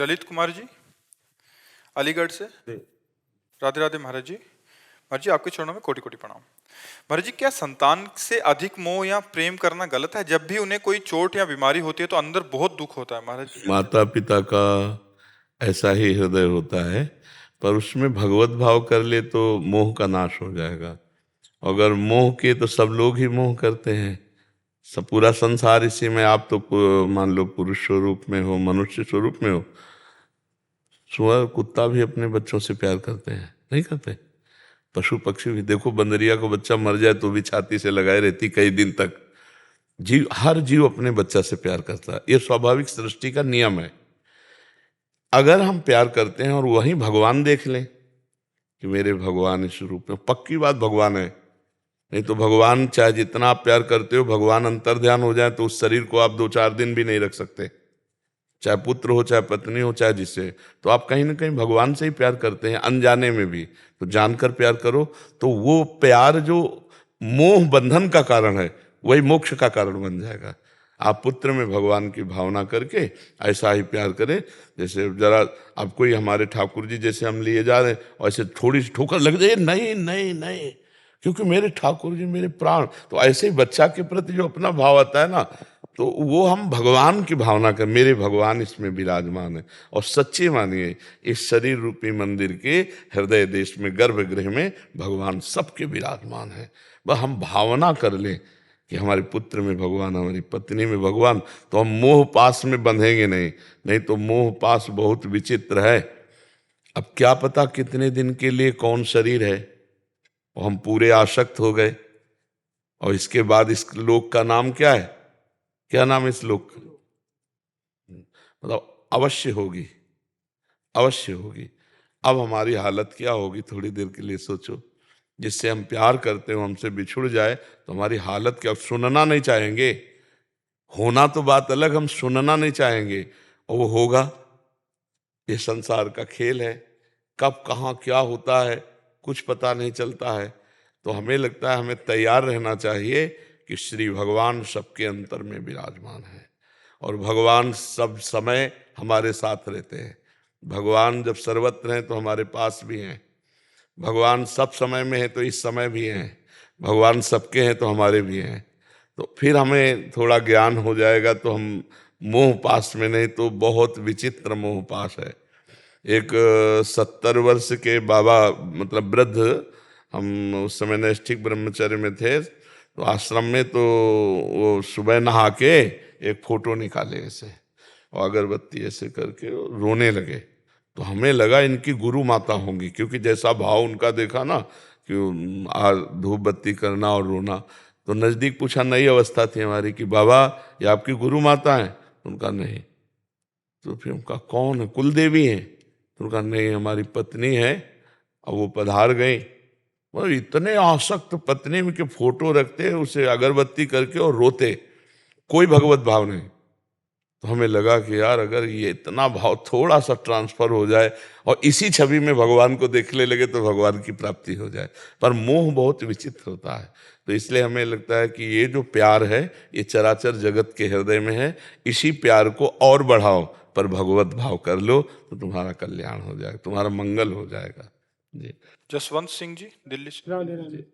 ललित कुमार जी अलीगढ़ से। राधे राधे महाराज जी। महाराज जी आपके चरणों में कोटि कोटि प्रणाम। महाराज जी, क्या संतान से अधिक मोह या प्रेम करना गलत है? जब भी उन्हें कोई चोट या बीमारी होती है तो अंदर बहुत दुख होता है महाराज जी। माता पिता का ऐसा ही हृदय होता है, पर उसमें भगवत भाव कर ले तो मोह का नाश हो जाएगा। अगर मोह के तो सब लोग ही मोह करते हैं, सब पूरा संसार इसी में। आप तो मान लो पुरुष स्वरूप में हो, मनुष्य स्वरूप में हो, सुअर कुत्ता भी अपने बच्चों से प्यार करते हैं, नहीं करते? पशु पक्षी भी देखो, बंदरिया को बच्चा मर जाए तो भी छाती से लगाए रहती कई दिन तक। जीव, हर जीव अपने बच्चा से प्यार करता है, ये स्वाभाविक सृष्टि का नियम है। अगर हम प्यार करते हैं और वही भगवान देख लें कि मेरे भगवान इस रूप में, पक्की बात भगवान है। नहीं तो भगवान चाहे जितना आप प्यार करते हो, भगवान अंतर ध्यान हो जाए तो उस शरीर को आप 2-4 दिन भी नहीं रख सकते, चाहे पुत्र हो, चाहे पत्नी हो, चाहे जिससे। तो आप कहीं ना कहीं भगवान से ही प्यार करते हैं, अनजाने में भी। तो जानकर प्यार करो, तो वो प्यार जो मोह बंधन का कारण है वही मोक्ष का कारण बन जाएगा। आप पुत्र में भगवान की भावना करके ऐसा ही प्यार करें। जैसे जरा अब कोई हमारे ठाकुर जी जैसे हम लिए जा रहे हैं, और ऐसे थोड़ी सी ठोकर लग जाए, नहीं नहीं नहीं, क्योंकि मेरे ठाकुर जी मेरे प्राण। तो ऐसे ही बच्चा के प्रति जो अपना भाव आता है ना, तो वो हम भगवान की भावना कर, मेरे भगवान इसमें विराजमान है। और सच्चे मानिए, इस शरीर रूपी मंदिर के हृदय देश में, गर्भगृह में भगवान सबके विराजमान है। वह हम भावना कर लें कि हमारे पुत्र में भगवान, हमारी पत्नी में भगवान, तो हम मोह पास में बंधेंगे नहीं। नहीं तो मोह पास बहुत विचित्र है। अब क्या पता कितने दिन के लिए कौन शरीर है, और हम पूरे आसक्त हो गए। और इसके बाद इस लोक का नाम क्या है? क्या नाम है इस लोक का? मतलब अवश्य होगी, अवश्य होगी। अब हमारी हालत क्या होगी, थोड़ी देर के लिए सोचो। जिससे हम प्यार करते हो हमसे बिछुड़ जाए तो हमारी हालत क्या? सुनना नहीं चाहेंगे। होना तो बात अलग, हम सुनना नहीं चाहेंगे। और वो होगा। ये संसार का खेल है, कब कहाँ क्या होता है कुछ पता नहीं चलता है। तो हमें लगता है हमें तैयार रहना चाहिए कि श्री भगवान सबके अंतर में विराजमान है, और भगवान सब समय हमारे साथ रहते हैं। भगवान जब सर्वत्र हैं तो हमारे पास भी हैं। भगवान सब समय में है तो इस समय भी हैं। भगवान सबके हैं तो हमारे भी हैं। तो फिर हमें थोड़ा ज्ञान हो जाएगा, तो हम मोह पास में नहीं तो बहुत विचित्र मोह पास है। एक 70 वर्ष के बाबा, मतलब वृद्ध, हम उस समय नैष्ठिक ब्रह्मचर्य में थे, तो आश्रम में तो वो सुबह नहा के एक फोटो निकाले ऐसे, और अगरबत्ती ऐसे करके रोने लगे। तो हमें लगा इनकी गुरु माता होंगी, क्योंकि जैसा भाव उनका देखा ना कि धूप बत्ती करना और रोना। तो नज़दीक पूछा, नई अवस्था थी हमारी, कि बाबा ये आपकी गुरु माता है? उनका नहीं। तो फिर उनका कौन है? कुल देवी हैं? तो उनका नहीं, हमारी पत्नी है। अब वो पधार गई, मतलब इतने आसक्त पत्नी में के फोटो रखते, उसे अगरबत्ती करके और रोते, कोई भगवत भाव नहीं। तो हमें लगा कि यार अगर ये इतना भाव थोड़ा सा ट्रांसफर हो जाए और इसी छवि में भगवान को देखने लगे तो भगवान की प्राप्ति हो जाए। पर मोह बहुत विचित्र होता है। तो इसलिए हमें लगता है कि ये जो प्यार है ये चराचर जगत के हृदय में है, इसी प्यार को और बढ़ाओ, पर भगवत भाव कर लो तो तुम्हारा कल्याण हो जाएगा, तुम्हारा मंगल हो जाएगा। जी। जसवंत सिंह जी दिल्ली से। जी।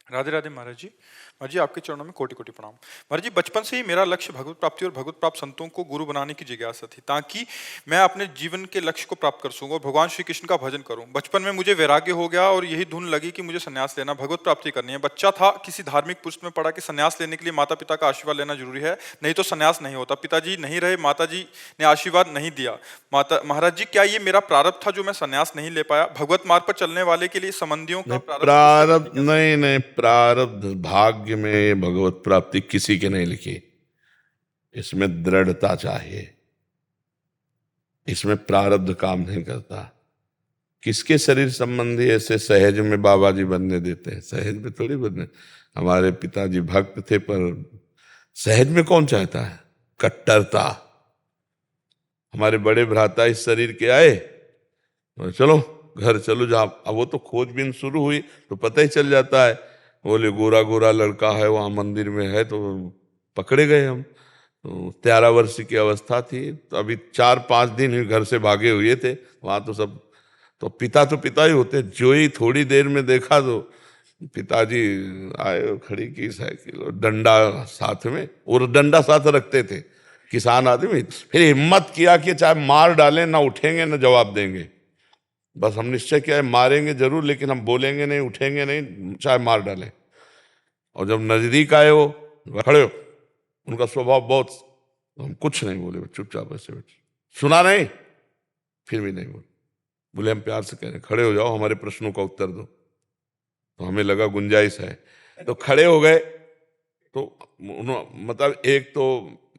राधे राधे महाराज जी। महाराज जी आपके चरणों में कोटि कोटि प्रणाम। महाराज जी, बचपन से ही मेरा लक्ष्य भगवत प्राप्ति और भगवत प्राप्त संतों को गुरु बनाने की जिज्ञासा थी, ताकि मैं अपने जीवन के लक्ष्य को प्राप्त कर सकूं और भगवान श्री कृष्ण का भजन करूं। बचपन में मुझे वैराग्य हो गया और यही धुन लगी कि मुझे संन्यास लेना, भगवत प्राप्ति करनी है। बच्चा था, किसी धार्मिक पुस्तक में पढ़ा कि संन्यास लेने के लिए माता पिता का आशीर्वाद लेना जरूरी है, नहीं तो संन्यास नहीं होता। पिताजी नहीं रहे, माता जी ने आशीर्वाद नहीं दिया। महाराज जी, क्या ये मेरा प्रारब्ध था जो मैं संन्यास नहीं ले पाया? भगवत मार्ग पर चलने वाले के लिए संबंधियों का प्रारब्ध नहीं, नहीं, प्रारब्ध भाग्य में भगवत प्राप्ति किसी के नहीं लिखी। इसमें दृढ़ता चाहिए, इसमें प्रारब्ध काम नहीं करता। किसके शरीर संबंधी ऐसे सहज में बाबा जी बनने देते हैं? सहज में थोड़ी बनने। हमारे पिताजी भक्त थे, पर सहज में कौन चाहता है? कट्टरता। हमारे बड़े भ्राता इस शरीर के आए, तो चलो घर चलो जा। अब वो तो खोजबीन शुरू हुई तो पता ही चल जाता है, बोले गोरा गोरा लड़का है वहां मंदिर में है, तो पकड़े गए हम। तो 13 वर्ष की अवस्था थी, तो अभी 4-5 दिन ही घर से भागे हुए थे। वहाँ तो सब तो पिता ही होते। जो ही थोड़ी देर में देखा तो पिताजी आए, खड़ी की साइकिल और डंडा साथ में, और डंडा साथ रखते थे किसान आदमी। फिर हिम्मत किया कि चाहे मार डालें, ना उठेंगे ना जवाब देंगे, बस हम निश्चय किया है मारेंगे जरूर, लेकिन हम बोलेंगे नहीं, उठेंगे नहीं, चाहे मार डालें। और जब नजदीक आए वो खड़े हो, उनका स्वभाव बहुत, तो हम कुछ नहीं बोले, चुपचाप ऐसे बैठे, सुना नहीं, फिर भी नहीं बोले। बोले हम प्यार से कह रहे हैं, खड़े हो जाओ, हमारे प्रश्नों का उत्तर दो। तो हमें लगा गुंजाइश है, तो खड़े हो गए। तो मतलब एक तो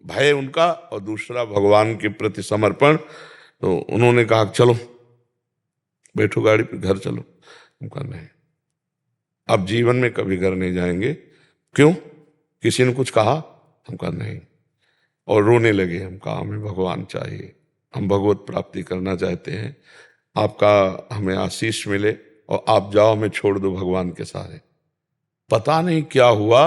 भय उनका और दूसरा भगवान के प्रति समर्पण। तो उन्होंने कहा चलो बैठो गाड़ी पे, घर चलो। हम कहा नहीं, अब जीवन में कभी घर नहीं जाएंगे। क्यों? किसी ने कुछ कहा? हम कहा नहीं। और रोने लगे। हम कहा हमें भगवान चाहिए, हम भगवत प्राप्ति करना चाहते हैं, आपका हमें आशीष मिले और आप जाओ, हमें छोड़ दो भगवान के सहारे। पता नहीं क्या हुआ,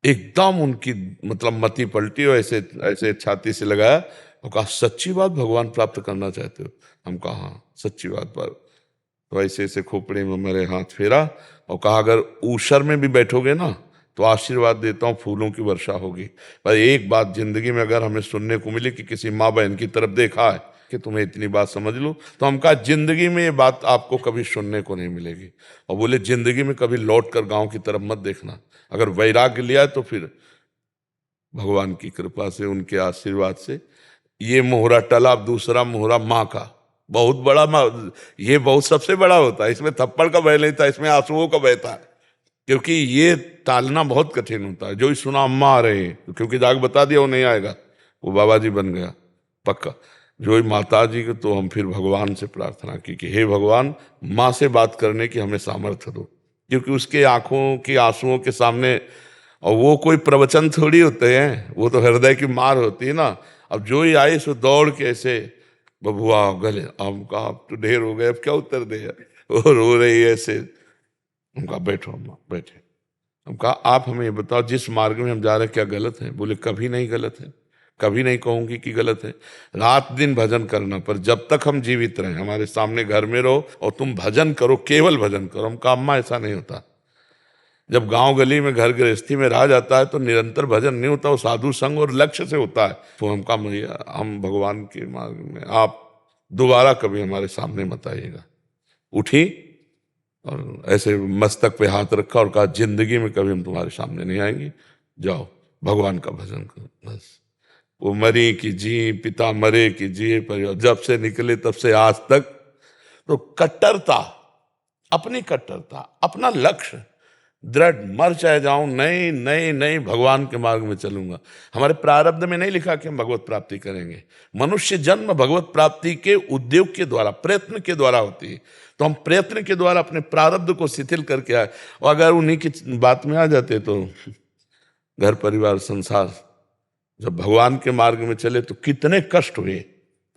एकदम उनकी मतलब मति पलटी और ऐसे ऐसे छाती से लगाया और कहा सच्ची बात भगवान प्राप्त करना चाहते हो? हम कहा हाँ सच्ची बात पर। तो ऐसे ऐसे खोपड़े में मेरे हाथ फेरा और कहा अगर ऊषर में भी बैठोगे ना तो आशीर्वाद देता हूँ, फूलों की वर्षा होगी। पर एक बात जिंदगी में अगर हमें सुनने को मिले कि किसी माँ बहन की तरफ देखा है कि तुम्हें इतनी बात समझ लो, तो हम कहा जिंदगी में ये बात आपको कभी सुनने को नहीं मिलेगी। और बोले जिंदगी में कभी लौट कर गाँव की तरफ मत देखना, अगर वैराग्य लिया तो फिर भगवान की कृपा से, उनके आशीर्वाद से ये मोहरा टला। अब दूसरा मोहरा माँ का, बहुत बड़ा ये बहुत सबसे बड़ा होता है। इसमें थप्पड़ का भय नहीं था, इसमें आंसुओं का भय था, क्योंकि ये टालना बहुत कठिन होता है। जो ही सुना अम्मा आ रहे हैं, तो क्योंकि जाग बता दिया वो नहीं आएगा, वो बाबा जी बन गया पक्का। जो ही माता जी को, तो हम फिर भगवान से प्रार्थना की कि हे भगवान, माँ से बात करने की हमें सामर्थ्य दो, क्योंकि उसके आंखों की आंसुओं के सामने, और वो कोई प्रवचन थोड़ी होते हैं, वो तो हृदय की मार होती है ना। अब जो ही आए सो दौड़ के ऐसे बबुआ गले, हम कहा अब तो ढेर हो गए, अब क्या उत्तर दे। वो रो रही है ऐसे। हम कहा बैठो अम्मा, बैठे। हम कहा आप हमें ये बताओ जिस मार्ग में हम जा रहे हैं क्या गलत है? बोले कभी नहीं गलत है, कभी नहीं कहूंगी कि गलत है। रात दिन भजन करना, पर जब तक हम जीवित रहे हमारे सामने घर में रहो और तुम भजन करो, केवल भजन करो। हम कहा अम्मा ऐसा नहीं होता, जब गांव गली में घर गृहस्थी में रहा जाता है तो निरंतर भजन नहीं होता, वो साधु संग और लक्ष्य से होता है। तो हम कहा भैया हम भगवान के मार्ग में, आप दोबारा कभी हमारे सामने मत आइएगा। उठी और ऐसे मस्तक पे हाथ रखा और कहा जिंदगी में कभी हम तुम्हारे सामने नहीं आएंगे, जाओ भगवान का भजन करो बस। वो मरी कि जी, पिता मरे कि जी, पर जब से निकले तब से आज तक तो कट्टरता, अपनी कट्टरता, अपना लक्ष्य दृढ़, मर चाहे जाऊं, नहीं नहीं नहीं भगवान के मार्ग में चलूंगा। हमारे प्रारब्ध में नहीं लिखा कि हम भगवत प्राप्ति करेंगे। मनुष्य जन्म भगवत प्राप्ति के उद्योग के द्वारा, प्रयत्न के द्वारा होती है। तो हम प्रयत्न के द्वारा अपने प्रारब्ध को शिथिल करके आए, और अगर उन्हीं की बात में आ जाते तो घर परिवार संसार, जब भगवान के मार्ग में चले तो कितने कष्ट हुए।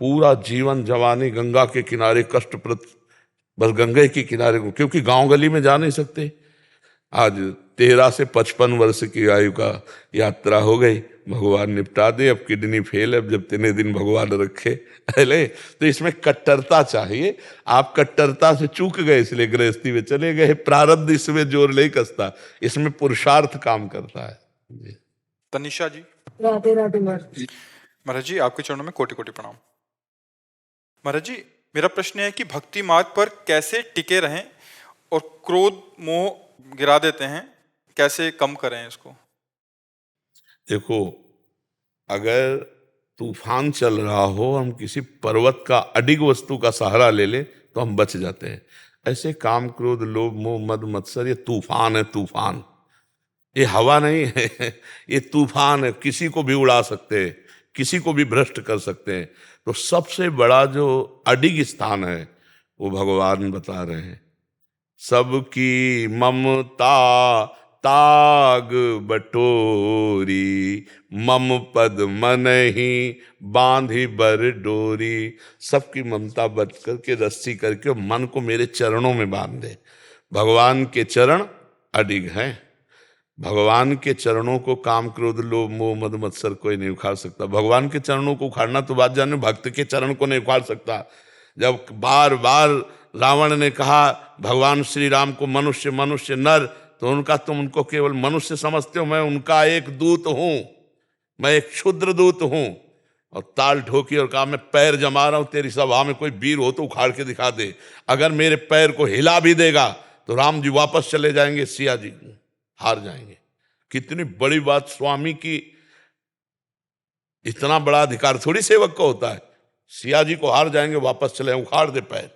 पूरा जीवन जवानी गंगा के किनारे कष्टप्रद, बस गंगा के किनारे को, क्योंकि गांव गली में जा नहीं सकते। आज 13 से 55 वर्ष की आयु का यात्रा हो गई, भगवान निपटा दे। अब किडनी फेल है, अब जब 3 दिन भगवान रखे अले। तो इसमें कट्टरता चाहिए। आप कट्टरता से चूक गए, इसलिए गृहस्थी में चले गए। प्रारब्ध इसमें जोर नहीं कसता, इसमें पुरुषार्थ काम करता है जी। तनिषा जी। राधे राधे महाराज। महाराज जी आपके चरणों में कोटि कोटि प्रणाम। महाराज जी मेरा प्रश्न है कि भक्ति मार्ग पर कैसे टिके रहें और क्रोध मोह गिरा देते हैं, कैसे कम करें इसको? देखो, अगर तूफान चल रहा हो, हम किसी पर्वत का अडिग वस्तु का सहारा ले ले तो हम बच जाते हैं। ऐसे काम क्रोध लोभ मोह मद मत्सर ये तूफान है, तूफान। ये हवा नहीं है, ये तूफान है, किसी को भी उड़ा सकते हैं, किसी को भी भ्रष्ट कर सकते हैं। तो सबसे बड़ा जो अडिग स्थान है वो भगवान बता रहे हैं। सबकी ममता ताग बटोरी, मम पद मन ही बांधी बर डोरी। सबकी ममता बच करके रस्सी करके मन को मेरे चरणों में बांध दे। भगवान के चरण अडिग हैं। भगवान के चरणों को काम क्रोध लोभ मोह मद मत्सर कोई नहीं उखाड़ सकता। भगवान के चरणों को उखाड़ना तो बात जाने, भक्त के चरण को नहीं उखाड़ सकता। जब बार बार रावण ने कहा भगवान श्री राम को मनुष्य मनुष्य नर, तो उनका तुम उनको केवल मनुष्य समझते हो, मैं उनका एक दूत हूं, मैं एक क्षुद्र दूत हूं। और ताल ठोकी और कहा मैं पैर जमा रहा हूं, तेरी सभा में कोई वीर हो तो उखाड़ के दिखा दे। अगर मेरे पैर को हिला भी देगा तो राम जी वापस चले जाएंगे, सिया जी हार जाएंगे। कितनी बड़ी बात स्वामी की, इतना बड़ा अधिकार थोड़ी सेवक को होता है। सिया जी को हार जाएंगे, वापस चले, उखाड़ दे पैर।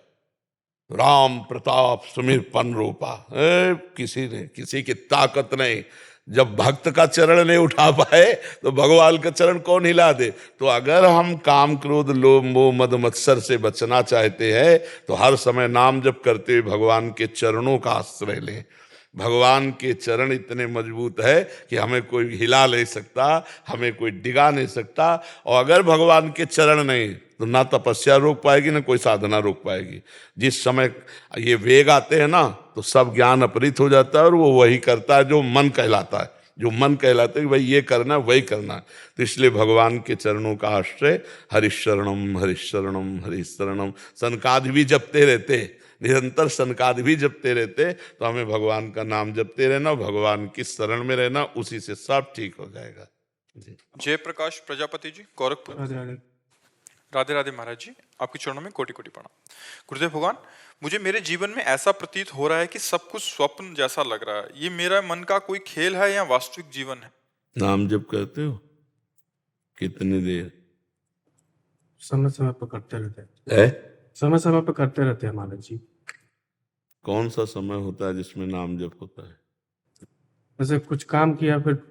राम प्रताप सुमिर पन रूपा, किसी की ताकत नहीं। जब भक्त का चरण नहीं उठा पाए तो भगवान का चरण कौन हिला दे। तो अगर हम काम क्रोध लोभ मोह मद मत्सर से बचना चाहते हैं तो हर समय नाम जप करते हुए भगवान के चरणों का आश्रय लें। भगवान के चरण इतने मजबूत है कि हमें कोई हिला नहीं सकता, हमें कोई डिगा नहीं सकता। और अगर भगवान के चरण नहीं तो ना तपस्या रोक पाएगी ना कोई साधना रोक पाएगी। जिस समय ये वेग आते हैं ना तो सब ज्ञान अपहृत हो जाता है और वो वही करता है जो मन कहलाता है। जो मन कहलाता है कि भाई ये करना वही करना। तो इसलिए भगवान के चरणों का आश्रय, हरिशरणम हरिशरणम हरिशरणम। सनकादि भी जपते रहते, निरंतर सनकादि भी जपते रहते, तो हमें भगवान का नाम जपते रहना, भगवान की शरण में रहना, उसी से सब ठीक हो जाएगा। जी। जयप्रकाश प्रजापति जी, गोरखपुर। राधे राधे। राधे राधे महाराज जी, आपके चरणों में कोटि कोटि प्रणाम। गुरुदेव भगवान, मुझे मेरे जीवन में ऐसा प्रतीत हो रहा है कि सब कुछ स्वप्न जैसा लग रहा है। ये मेरा मन का कोई खेल है या वास्तविक जीवन है? नाम जप करते हो कितनी देर? समय समय पर करते रहते हैं, है समय समय पर करते रहते हैं महाराज जी। कौन सा समय होता है जिसमें नाम जप होता है? जैसे कुछ काम किया फिर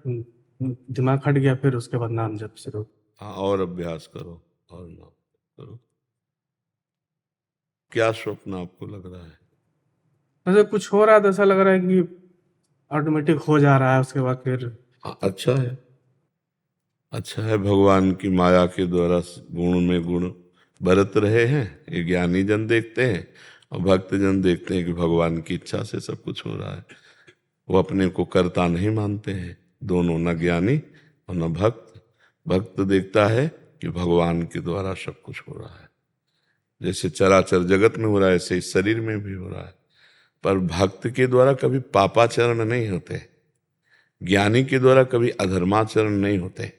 दिमाग हट गया, फिर उसके बाद नाम जप शुरू। हाँ, और अभ्यास करो और नाम करो। क्या स्वप्न आपको लग रहा है? जैसे कुछ हो रहा है तो ऐसा लग रहा है कि ऑटोमेटिक हो जा रहा है, उसके बाद फिर हाँ, अच्छा है, अच्छा है। भगवान की माया के द्वारा गुण में गुण बरत रहे हैं, ये ज्ञानी जन देखते हैं और भक्त जन देखते हैं कि भगवान की इच्छा से सब कुछ हो रहा है। वो अपने को कर्ता नहीं मानते हैं, दोनों, न ज्ञानी और न भक्त। भक्त देखता है कि भगवान के द्वारा सब कुछ हो रहा है। जैसे चराचर जगत में हो रहा है ऐसे इस शरीर में भी हो रहा है। पर भक्त के द्वारा कभी पापाचरण नहीं होते, ज्ञानी के द्वारा कभी अधर्माचरण नहीं होते।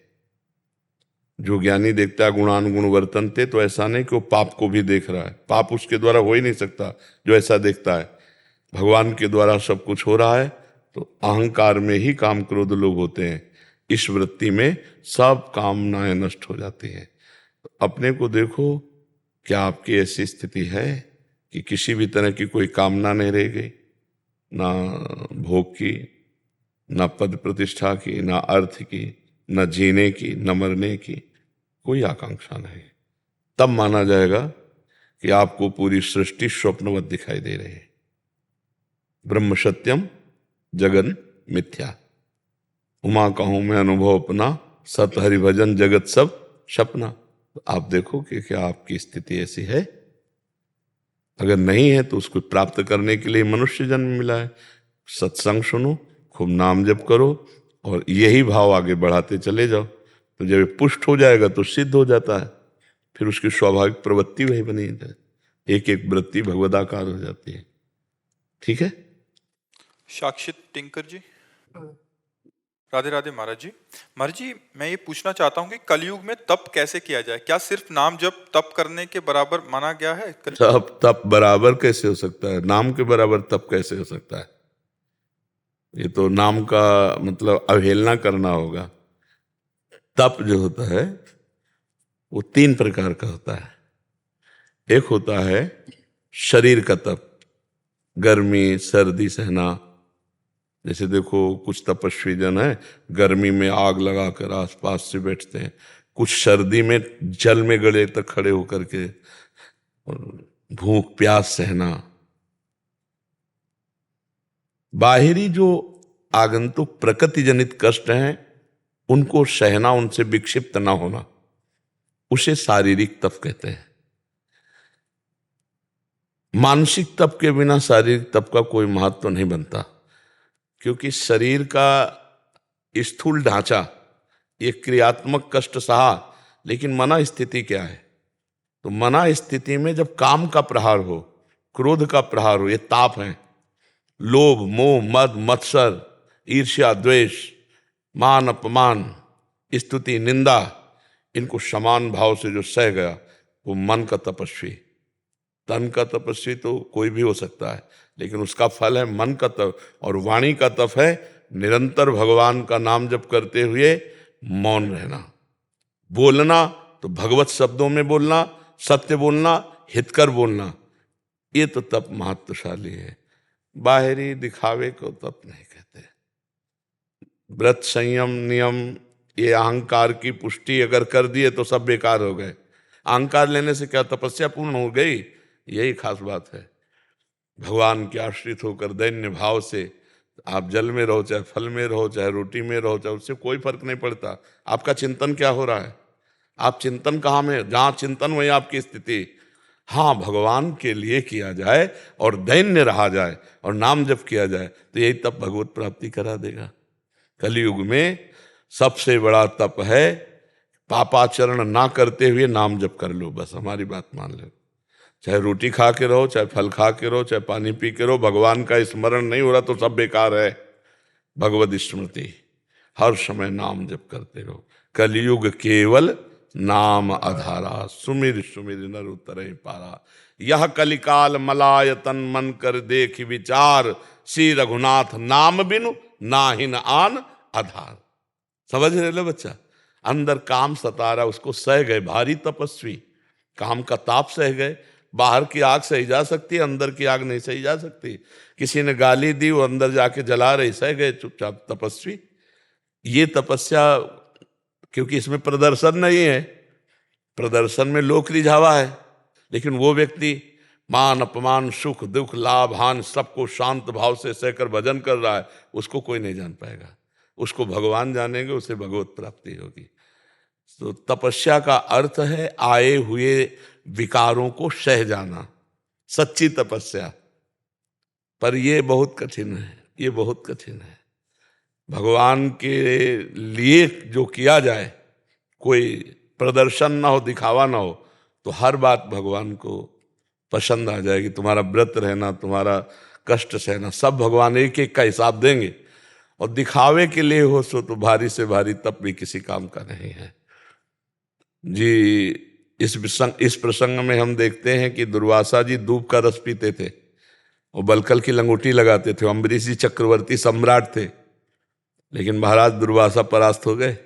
जो ज्ञानी देखता है गुणानुगुण वर्तनते, तो ऐसा नहीं कि वो पाप को भी देख रहा है, पाप उसके द्वारा हो ही नहीं सकता जो ऐसा देखता है। भगवान के द्वारा सब कुछ हो रहा है तो अहंकार में ही काम क्रोध लोभ होते हैं, इस वृत्ति में सब कामनाएं नष्ट हो जाती हैं। तो अपने को देखो, क्या आपकी ऐसी स्थिति है कि किसी भी तरह की कोई कामना नहीं रह गई? ना भोग की, ना पद प्रतिष्ठा की, ना अर्थ की, न जीने की, न मरने की कोई आकांक्षा नहीं। तब माना जाएगा कि आपको पूरी सृष्टि स्वप्नवत दिखाई दे रही है। ब्रह्म सत्यम जगन मिथ्या, उमा कहूं मैं अनुभव अपना, सत हरि भजन जगत सब सपना। तो आप देखो कि क्या आपकी स्थिति ऐसी है? अगर नहीं है तो उसको प्राप्त करने के लिए मनुष्य जन्म मिला है। सत्संग सुनो, खूब नाम जप करो और यही भाव आगे बढ़ाते चले जाओ। तो जब ये पुष्ट हो जाएगा तो सिद्ध हो जाता है, फिर उसकी स्वाभाविक प्रवृत्ति वही बनी है, एक एक वृत्ति भगवदाकार हो जाती है। ठीक है। साक्षित टिंकर जी, राधे राधे महाराज जी। महाराज जी, मैं ये पूछना चाहता हूँ कि कलयुग में तप कैसे किया जाए? क्या सिर्फ नाम जप तप करने के बराबर माना गया है? तप बराबर कैसे हो सकता है? नाम के बराबर तप कैसे हो सकता है? ये तो नाम का मतलब अवहेलना करना होगा। तप जो होता है वो 3 प्रकार का होता है। एक होता है शरीर का तप, गर्मी सर्दी सहना। जैसे देखो कुछ तपस्वी जन है, गर्मी में आग लगाकर आसपास से बैठते हैं, कुछ सर्दी में जल में गले तक खड़े होकर के भूख प्यास सहना। बाहरी जो आगंतुक प्रकृति जनित कष्ट हैं उनको सहना, उनसे विक्षिप्त ना होना, उसे शारीरिक तप कहते हैं। मानसिक तप के बिना शारीरिक तप का कोई महत्व नहीं बनता, क्योंकि शरीर का स्थूल ढांचा, ये क्रियात्मक कष्ट सहा, लेकिन मना स्थिति क्या है? तो मना स्थिति में जब काम का प्रहार हो, क्रोध का प्रहार हो, ये ताप है। लोभ, मोह, मद, मत्सर, ईर्ष्या, द्वेष, मान, अपमान, स्तुति, निंदा, इनको समान भाव से जो सह गया वो मन का तपस्वी। तन का तपस्वी तो कोई भी हो सकता है, लेकिन उसका फल है मन का तप। और वाणी का तप है निरंतर भगवान का नाम जप करते हुए मौन रहना, बोलना तो भगवत शब्दों में बोलना, सत्य बोलना, हितकर बोलना। ये तो तप महत्वशाली है। बाहरी दिखावे को तप नहीं कहते। व्रत, संयम, नियम, ये अहंकार की पुष्टि अगर कर दिए तो सब बेकार हो गए। अहंकार लेने से क्या तपस्या पूर्ण हो गई? यही खास बात है। भगवान के आश्रित होकर दैन्य भाव से आप जल में रहो, चाहे फल में रहो, चाहे रोटी में रहो, चाहे उससे कोई फर्क नहीं पड़ता। आपका चिंतन क्या हो रहा है? आप चिंतन कहाँ में? जहाँ चिंतन वही आपकी स्थिति। हाँ, भगवान के लिए किया जाए और दैन्य रहा जाए और नाम जप किया जाए तो यही तप भगवत प्राप्ति करा देगा। कलयुग में सबसे बड़ा तप है पापाचरण ना करते हुए नाम जप कर लो, बस हमारी बात मान लो। चाहे रोटी खा के रहो, चाहे फल खा के रहो, चाहे पानी पी के रहो, भगवान का स्मरण नहीं हो रहा तो सब बेकार है। भगवत स्मृति, हर समय नाम जप करते रहो। कलयुग केवल नाम आधारा, सुमिर सुमिर नर उतरे पारा। यह कलिकाल मलायतन मन कर देख विचार, श्री रघुनाथ नाम बिनु नाहिन आन आधार। समझ रहे लो बच्चा? अंदर काम सता रहा, उसको सह गए। भारी तपस्वी काम का ताप सह गए। बाहर की आग सही जा सकती है, अंदर की आग नहीं सही जा सकती। किसी ने गाली दी, वो अंदर जाके जला रही, सह गए चुपचाप तपस्वी। ये तपस्या, क्योंकि इसमें प्रदर्शन नहीं है। प्रदर्शन में लोक रिझावा है, लेकिन वो व्यक्ति मान, अपमान, सुख, दुख, लाभ, हानि सबको शांत भाव से सहकर भजन कर रहा है, उसको कोई नहीं जान पाएगा। उसको भगवान जानेंगे, उसे भगवत प्राप्ति होगी। तो तपस्या का अर्थ है आए हुए विकारों को सह जाना, सच्ची तपस्या। पर ये बहुत कठिन है, ये बहुत कठिन है। भगवान के लिए जो किया जाए, कोई प्रदर्शन ना हो, दिखावा ना हो, तो हर बात भगवान को पसंद आ जाएगी। तुम्हारा व्रत रहना, तुम्हारा कष्ट सहना, सब भगवान एक एक का हिसाब देंगे। और दिखावे के लिए हो सो तो भारी से भारी तप भी किसी काम का नहीं है जी। इस प्रसंग में हम देखते हैं कि दुर्वासा जी दूब का रस पीते थे और बलकल की लंगोटी लगाते थे। अम्बरीश जी चक्रवर्ती सम्राट थे, लेकिन महाराज दुर्वासा परास्त हो गए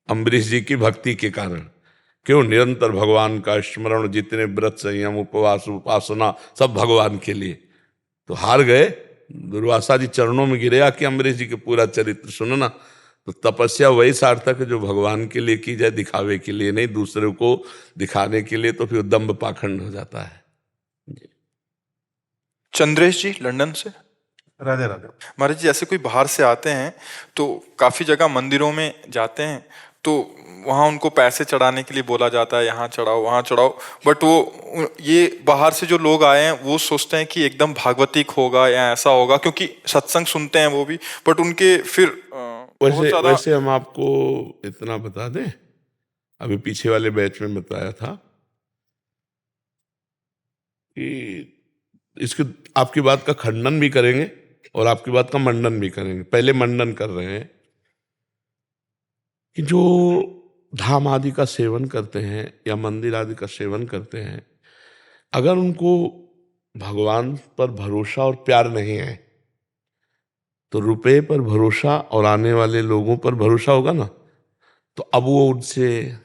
अम्बरीश जी की भक्ति के कारण। क्यों? निरंतर भगवान का स्मरण, जितने व्रत, संयम, उपवास, उपासना, सब भगवान के लिए। तो हार गए। दुर्वासा जी चरणों में गिरे आके अम्बरीश जी के पूरा चरित्र सुनना। तो तपस्या वही सार्थक है जो भगवान के लिए की जाए, दिखावे के लिए नहीं, दूसरे को दिखाने के लिए तो फिर दंभ पाखंड हो जाता है। चंद्रेश जी लंदन से। राधे राधे। महाराज जी, ऐसे कोई बाहर से आते हैं तो काफी जगह मंदिरों में जाते हैं, तो वहाँ उनको पैसे चढ़ाने के लिए बोला जाता है, यहाँ चढ़ाओ वहाँ चढ़ाओ। बट वो ये बाहर से जो लोग आए हैं वो सोचते हैं कि एकदम भागवतिक होगा या ऐसा होगा, क्योंकि सत्संग सुनते हैं वो भी, बट उनके फिर वैसे हम आपको इतना बता दें, अभी पीछे वाले बैच में बताया था कि इसके आपकी बात का खंडन भी करेंगे और आपकी बात का मंडन भी करेंगे। पहले मंडन कर रहे हैं कि जो धाम आदि का सेवन करते हैं या मंदिर आदि का सेवन करते हैं, अगर उनको भगवान पर भरोसा और प्यार नहीं है तो रुपए पर भरोसा और आने वाले लोगों पर भरोसा होगा ना, तो अब वो उनसे,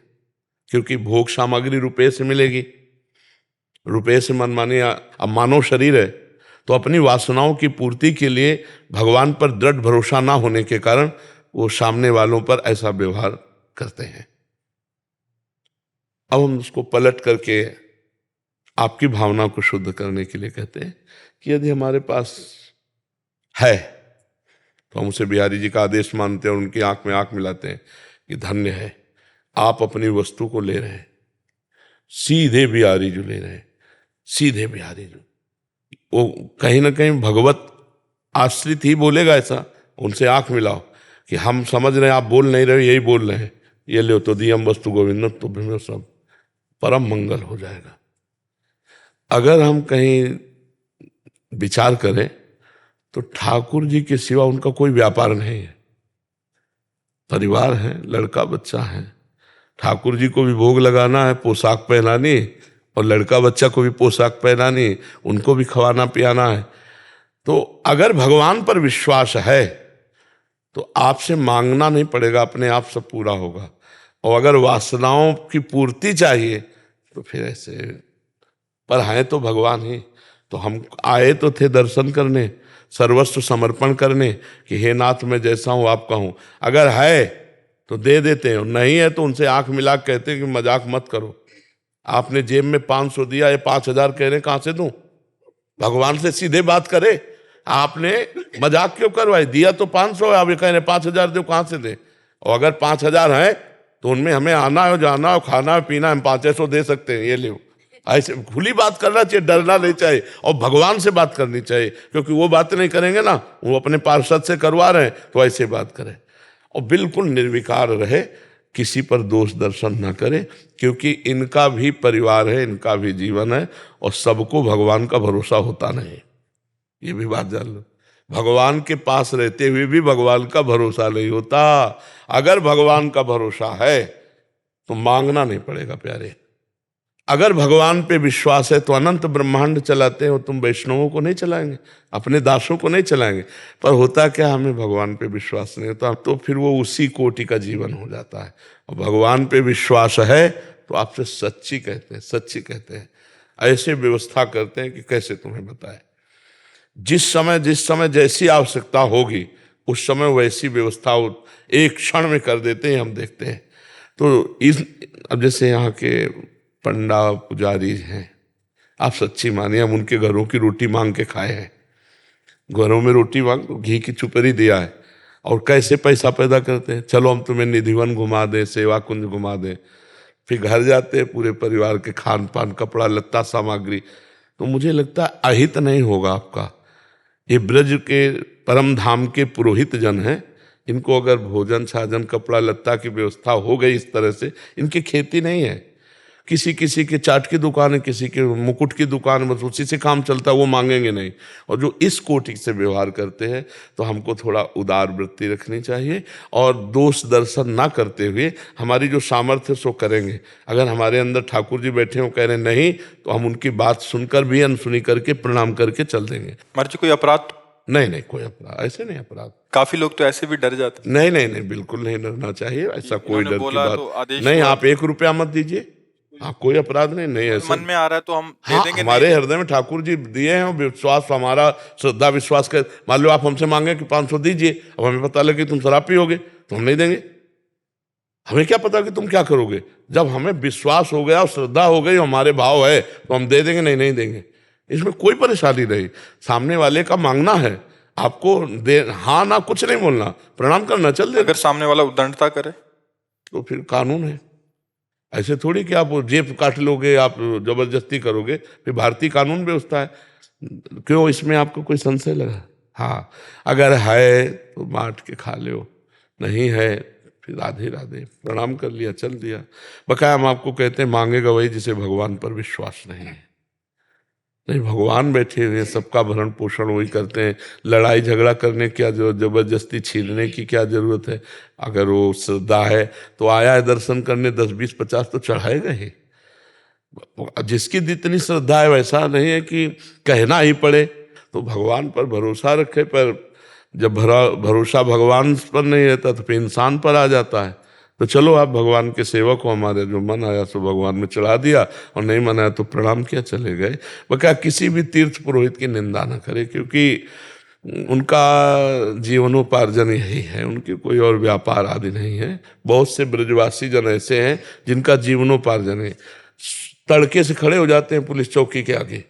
क्योंकि भोग सामग्री रुपए से मिलेगी, रुपए से मनमानी। अब मानव शरीर है तो अपनी वासनाओं की पूर्ति के लिए भगवान पर दृढ़ भरोसा ना होने के कारण वो सामने वालों पर ऐसा व्यवहार करते हैं। अब हम उसको पलट करके आपकी भावना को शुद्ध करने के लिए कहते हैं कि यदि हमारे पास है तो हम उसे बिहारी जी का आदेश मानते हैं और उनकी आंख में आंख मिलाते हैं कि धन्य है आप अपनी वस्तु को ले रहे हैं, सीधे बिहारी जो ले रहे हैं, सीधे बिहारी जो, वो कहीं ना कहीं भगवत आश्रित ही बोलेगा ऐसा, उनसे आंख मिलाओ कि हम समझ रहे हैं आप बोल नहीं रहे हो, यही बोल रहे हैं, ये लो तो दियम वस्तु गोविंदम, तो फिर सब परम मंगल हो जाएगा। अगर हम कहीं विचार करें तो ठाकुर जी के सिवा उनका कोई व्यापार नहीं है। परिवार है, लड़का बच्चा है, ठाकुर जी को भी भोग लगाना है, पोशाक पहनानी, और लड़का बच्चा को भी पोशाक पहनानी, उनको भी खवाना पियाना है। तो अगर भगवान पर विश्वास है तो आपसे मांगना नहीं पड़ेगा, अपने आप सब पूरा होगा। और अगर वासनाओं की पूर्ति चाहिए तो फिर ऐसे, पर हैं तो भगवान ही। तो हम आए तो थे दर्शन करने, सर्वस्व समर्पण करने कि हे नाथ मैं जैसा हूं आपका हूं। अगर है तो दे देते हैं, नहीं है तो उनसे आंख मिला के कहते हैं कि मजाक मत करो, आपने जेब में 500 दिया, ये 5000 कह रहे कहां से दूं? भगवान से सीधे बात करे, आपने मजाक क्यों करवाई? दिया तो 500 है, आप ये कह रहे 5000 दो, कहां से दे? और अगर 5000 है तो उनमें हमें आना है, जाना है, खाना है, पीना है, हम 500 दे सकते हैं, ये ले। ऐसे खुली बात करना चाहिए, डरना नहीं चाहिए, और भगवान से बात करनी चाहिए, क्योंकि वो बातें नहीं करेंगे ना, वो अपने पार्षद से करवा रहे हैं, तो ऐसे बात करें और बिल्कुल निर्विकार रहे, किसी पर दोष दर्शन ना करे, क्योंकि इनका भी परिवार है, इनका भी जीवन है, और सबको भगवान का भरोसा होता नहीं, ये भी बात जान लो। भगवान के पास रहते हुए भी भगवान का भरोसा नहीं होता। अगर भगवान का भरोसा है तो मांगना नहीं पड़ेगा प्यारे। अगर भगवान पे विश्वास है तो अनंत ब्रह्मांड चलाते हो तुम, वैष्णवों को नहीं चलाएंगे, अपने दासों को नहीं चलाएंगे। पर होता क्या, हमें भगवान पे विश्वास नहीं होता, तो फिर वो उसी कोटि का जीवन हो जाता है। और भगवान पे विश्वास है तो आपसे सच्ची कहते हैं, सच्ची कहते हैं, ऐसे व्यवस्था करते हैं कि कैसे तुम्हें बताए। जिस समय जैसी आवश्यकता होगी उस समय वैसी व्यवस्था एक क्षण में कर देते हैं, हम देखते हैं। तो इस, अब जैसे यहाँ के पंडा पुजारी हैं, आप सच्ची मानिए, हम उनके घरों की रोटी मांग के खाए हैं, घरों में रोटी मांग तो घी की चुपरी दिया है, और कैसे पैसा पैदा करते हैं, चलो हम तुम्हें निधिवन घुमा दें, सेवा कुंज घुमा दें, फिर घर जाते हैं पूरे परिवार के खान पान, कपड़ा लत्ता, सामग्री। तो मुझे लगता है अहित नहीं होगा आपका। ये ब्रज के परम धाम के पुरोहित जन हैं, इनको अगर भोजन साजन कपड़ा लत्ता की व्यवस्था हो गई इस तरह से, इनकी खेती नहीं है, किसी किसी के चाट की दुकान है, किसी के मुकुट की दुकान, बस उसी से काम चलता है, वो मांगेंगे नहीं। और जो इस कोटि से व्यवहार करते हैं तो हमको थोड़ा उदार वृत्ति रखनी चाहिए, और दोष दर्शन ना करते हुए हमारी जो सामर्थ्य सो करेंगे। अगर हमारे अंदर ठाकुर जी बैठे हो कह रहे नहीं, तो हम उनकी बात सुनकर भी अनसुनी करके प्रणाम करके चल देंगे। महाराज जी कोई अपराध? नहीं नहीं, कोई अपराध ऐसे नहीं, अपराध काफी लोग तो ऐसे भी डर जाते हैं। नहीं नहीं नहीं, बिल्कुल नहीं डरना चाहिए, ऐसा कोई डर की बोला तो बात आदेश नहीं। हुआ आप 1 रुपया मत दीजिए, हाँ कोई अपराध नहीं, नहीं ऐसे मन में आ रहा है तो हम दे हाँ, देंगे। हमारे हृदय में ठाकुर जी दिए हैं, विश्वास हमारा, श्रद्धा विश्वास कर। मान लो आप हमसे मांगे कि 500 दीजिए, अब हमें पता लगे तुम शराब पियोगे तो हम नहीं देंगे। हमें क्या पता कि तुम क्या करोगे? जब हमें विश्वास हो गया और श्रद्धा हो गई, हमारे भाव है, तो हम दे देंगे, नहीं नहीं देंगे, इसमें कोई परेशानी नहीं। सामने वाले का मांगना है, आपको दे, हाँ ना कुछ नहीं बोलना, प्रणाम करना, चल दे। अगर सामने वाला उद्दंडता करे तो फिर कानून है, ऐसे थोड़ी कि आप जेब काट लोगे, आप जबरदस्ती करोगे, फिर भारतीय कानून व्यवस्था है। क्यों इसमें आपको कोई संशय लगा? हाँ, अगर है तो बांट के खा लो, नहीं है फिर राधे राधे, प्रणाम कर लिया, चल दिया। बकाया हम आपको कहते हैं मांगेगा वही जिसे भगवान पर विश्वास नहीं है। नहीं, भगवान बैठे हुए, सबका भरण पोषण वही करते हैं, लड़ाई झगड़ा करने की क्या जरूरत, जबरदस्ती छीनने की क्या जरूरत है? अगर वो श्रद्धा है तो आया है दर्शन करने, 10 20 50 तो चढ़ाएगा ही। जिसकी जितनी श्रद्धा है, वैसा नहीं है कि कहना ही पड़े। तो भगवान पर भरोसा रखे, पर जब भरोसा भगवान पर नहीं रहता तो फिर इंसान पर आ जाता है। तो चलो आप भगवान के सेवक हो, हमारे जो मन आया सो भगवान में चढ़ा दिया, और नहीं मन आया तो प्रणाम किया, चले गए। बका किसी भी तीर्थ पुरोहित की निंदा न करे, क्योंकि उनका जीवनोपार्जन यही है, उनकी कोई और व्यापार आदि नहीं है। बहुत से ब्रजवासी जन ऐसे हैं जिनका जीवनोपार्जन है। तड़के से खड़े हो जाते हैं पुलिस चौकी के आगे,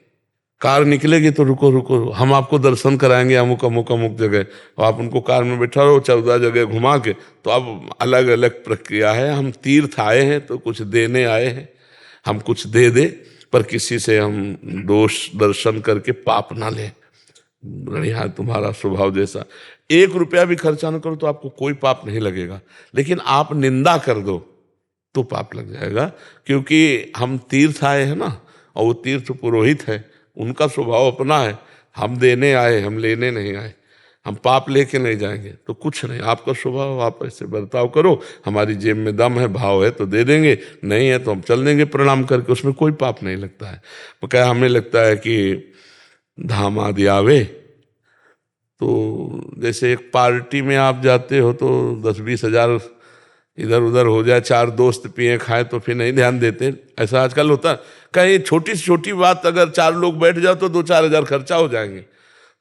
कार निकलेगी तो रुको रुको, हम आपको दर्शन कराएंगे अमुक अमुक अमुक जगह, और आप उनको कार में बैठा रहो, 14 जगह घुमा के। तो अब अलग अलग प्रक्रिया है। हम तीर्थ आए हैं तो कुछ देने आए हैं, हम कुछ दे दे, पर किसी से हम दोष दर्शन करके पाप ना लें। बढ़िया, तुम्हारा स्वभाव जैसा। 1 रुपया भी खर्चा न करो तो आपको कोई पाप नहीं लगेगा, लेकिन आप निंदा कर दो तो पाप लग जाएगा। क्योंकि हम तीर्थ आए हैं ना, और वो तीर्थ पुरोहित है, उनका स्वभाव अपना है। हम देने आए, हम लेने नहीं आए। हम पाप लेके नहीं जाएंगे तो कुछ नहीं, आपका स्वभाव, आप ऐसे बर्ताव करो। हमारी जेब में दम है, भाव है तो दे देंगे, नहीं है तो हम चल देंगे प्रणाम करके, उसमें कोई पाप नहीं लगता है। वो क्या, हमें लगता है कि धाम आदि आवे, तो जैसे एक पार्टी में आप जाते हो तो 10-20 हजार इधर उधर हो जाए, 4 दोस्त पिए खाए तो फिर नहीं ध्यान देते, ऐसा आजकल होता है। कहीं छोटी से छोटी बात अगर 4 लोग बैठ जाओ तो 2-4 हजार खर्चा हो जाएंगे।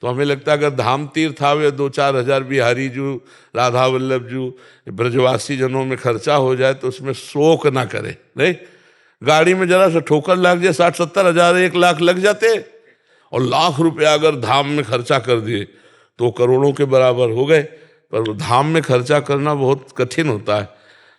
तो हमें लगता है अगर धाम तीर्थ आवे 2-4 हजार बिहारी जू, राधा वल्लभ जू, ब्रजवासी जनों में खर्चा हो जाए तो उसमें शोक ना करे। नहीं, गाड़ी में जरा सा ठोकर लग जाए 60-70 हजार 1 लाख लग जाते, और लाख रुपया अगर धाम में खर्चा कर दिए तो करोड़ों के बराबर हो गए। पर धाम में खर्चा करना बहुत कठिन होता है।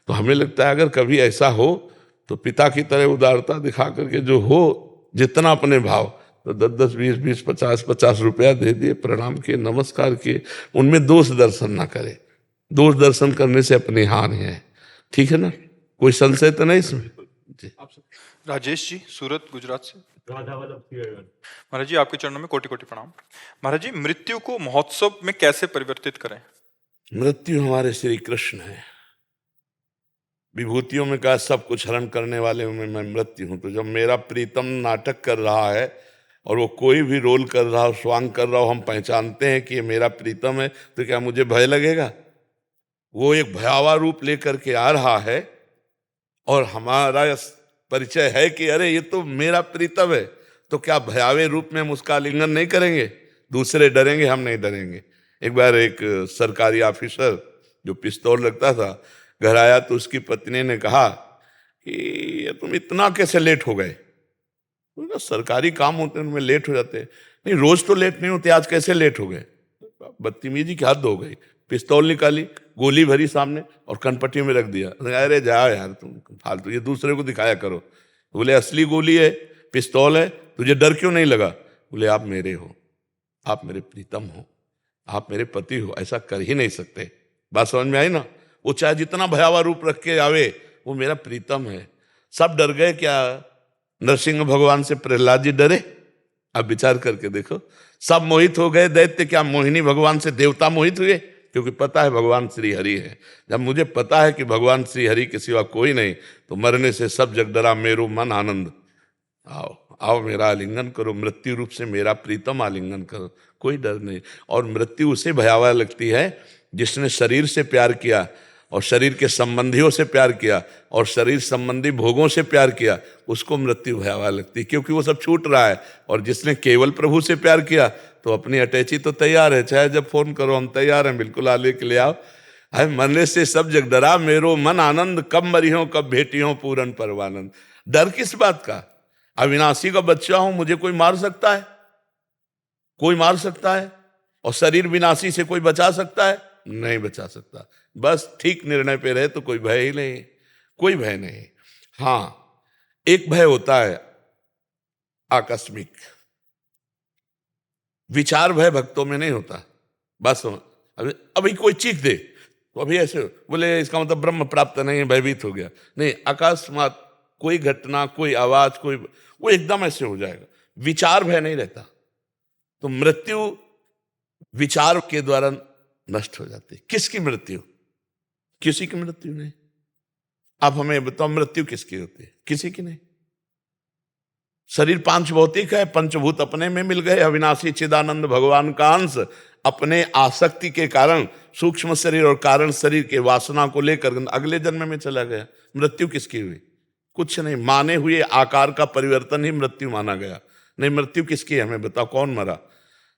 तो हमें लगता है अगर कभी ऐसा हो तो पिता की तरह उदारता दिखा करके जो हो, जितना अपने भाव, तो 10-10, 20-20, 50-50 रुपया दे दिए, प्रणाम किए, नमस्कार किए, उनमें दोष दर्शन ना करे। दोष दर्शन करने से अपनी हानि है। ठीक है ना, कोई संशय तो नहीं इसमें जी। राजेश जी, सूरत, गुजरात से। महाराज जी, आपके चरणों में कोटि कोटि प्रणाम। महाराज जी, मृत्यु को महोत्सव में कैसे परिवर्तित करें? मृत्यु हमारे श्री कृष्ण है। विभूतियों में कहा सब कुछ हरण करने वाले में मैं मृत्यु हूं। तो जब मेरा प्रीतम नाटक कर रहा है और वो कोई भी रोल कर रहा हो, स्वांग कर रहा हो, हम पहचानते हैं कि ये मेरा प्रीतम है, तो क्या मुझे भय लगेगा? वो एक भयावह रूप लेकर के आ रहा है और हमारा परिचय है कि अरे ये तो मेरा प्रीतम है, तो क्या भयावह रूप में हम उसका आलिंगन नहीं करेंगे? दूसरे डरेंगे, हम नहीं डरेंगे। एक बार एक सरकारी ऑफिसर जो पिस्तौल रखता था घर आया तो उसकी पत्नी ने कहा कि तुम इतना कैसे लेट हो गए? तो सरकारी काम होते हैं उनमें लेट हो जाते हैं। नहीं, रोज तो लेट नहीं होते, आज कैसे लेट हो गए? बदतमीजी की हद हो गई। पिस्तौल निकाली, गोली भरी सामने और कनपट्टी में रख दिया। अरे जाओ यार तुम फालतू, ये दूसरे को दिखाया करो। बोले असली गोली है, पिस्तौल है, तुझे डर क्यों नहीं लगा? बोले आप मेरे हो, आप मेरे प्रीतम हो, आप मेरे पति हो, ऐसा कर ही नहीं सकते। बात समझ में आई ना? वो चाहे जितना भयावह रूप रख के आवे, वो मेरा प्रीतम है। सब डर गए क्या? नरसिंह भगवान से प्रहलाद जी डरे? अब विचार करके देखो, सब मोहित हो गए दैत्य, क्या मोहिनी भगवान से देवता मोहित हुए? क्योंकि पता है भगवान श्री हरि है। जब मुझे पता है कि भगवान श्री हरि के सिवा कोई नहीं, तो मरने से सब जग डरा मेरो मन आनंद। आओ आओ मेरा आलिंगन करो, मृत्यु रूप से मेरा प्रीतम आलिंगन करो, कोई डर नहीं। और मृत्यु उसे भयावह लगती है जिसने शरीर से प्यार किया और शरीर के संबंधियों से प्यार किया और शरीर संबंधी भोगों से प्यार किया, उसको मृत्यु भयावह लगती है, क्योंकि वो सब छूट रहा है। और जिसने केवल प्रभु से प्यार किया तो अपनी अटैची तो तैयार है, चाहे जब फोन करो हम तैयार हैं, बिल्कुल आले के ले आओ। है मरने से सब जग डरा मेरो मन आनंद, कब मरियो कब भेटियो पूरन परवानंद। डर किस बात का? अविनाशी का बच्चा हूं, मुझे कोई मार सकता है? कोई मार सकता है? और शरीर विनाशी से कोई बचा सकता है? नहीं बचा सकता। बस ठीक निर्णय पे रहे तो कोई भय ही नहीं, कोई भय नहीं। हाँ, एक भय होता है आकस्मिक, विचार भय भक्तों में नहीं होता। बस अभी कोई चीख दे तो अभी ऐसे बोले इसका मतलब ब्रह्म प्राप्त नहीं, भयभीत हो गया। नहीं, अकस्मात कोई घटना, कोई आवाज, कोई वो एकदम ऐसे हो जाएगा, विचार भय नहीं रहता। तो मृत्यु विचार के द्वारा नष्ट हो जाती है। किसकी मृत्यु? किसी की मृत्यु नहीं। आप हमें बताओ मृत्यु किसकी होती है? किसी की नहीं। शरीर 5 भौतिक है, पंचभूत अपने में मिल गए, अविनाशी चिदानंद भगवान का अंश अपने आसक्ति के कारण सूक्ष्म शरीर और कारण शरीर के वासना को लेकर अगले जन्म में चला गया। मृत्यु किसकी हुई? कुछ नहीं। माने हुए आकार का परिवर्तन ही मृत्यु माना गया। नहीं, मृत्यु किसकी है? हमें बताओ, कौन मरा?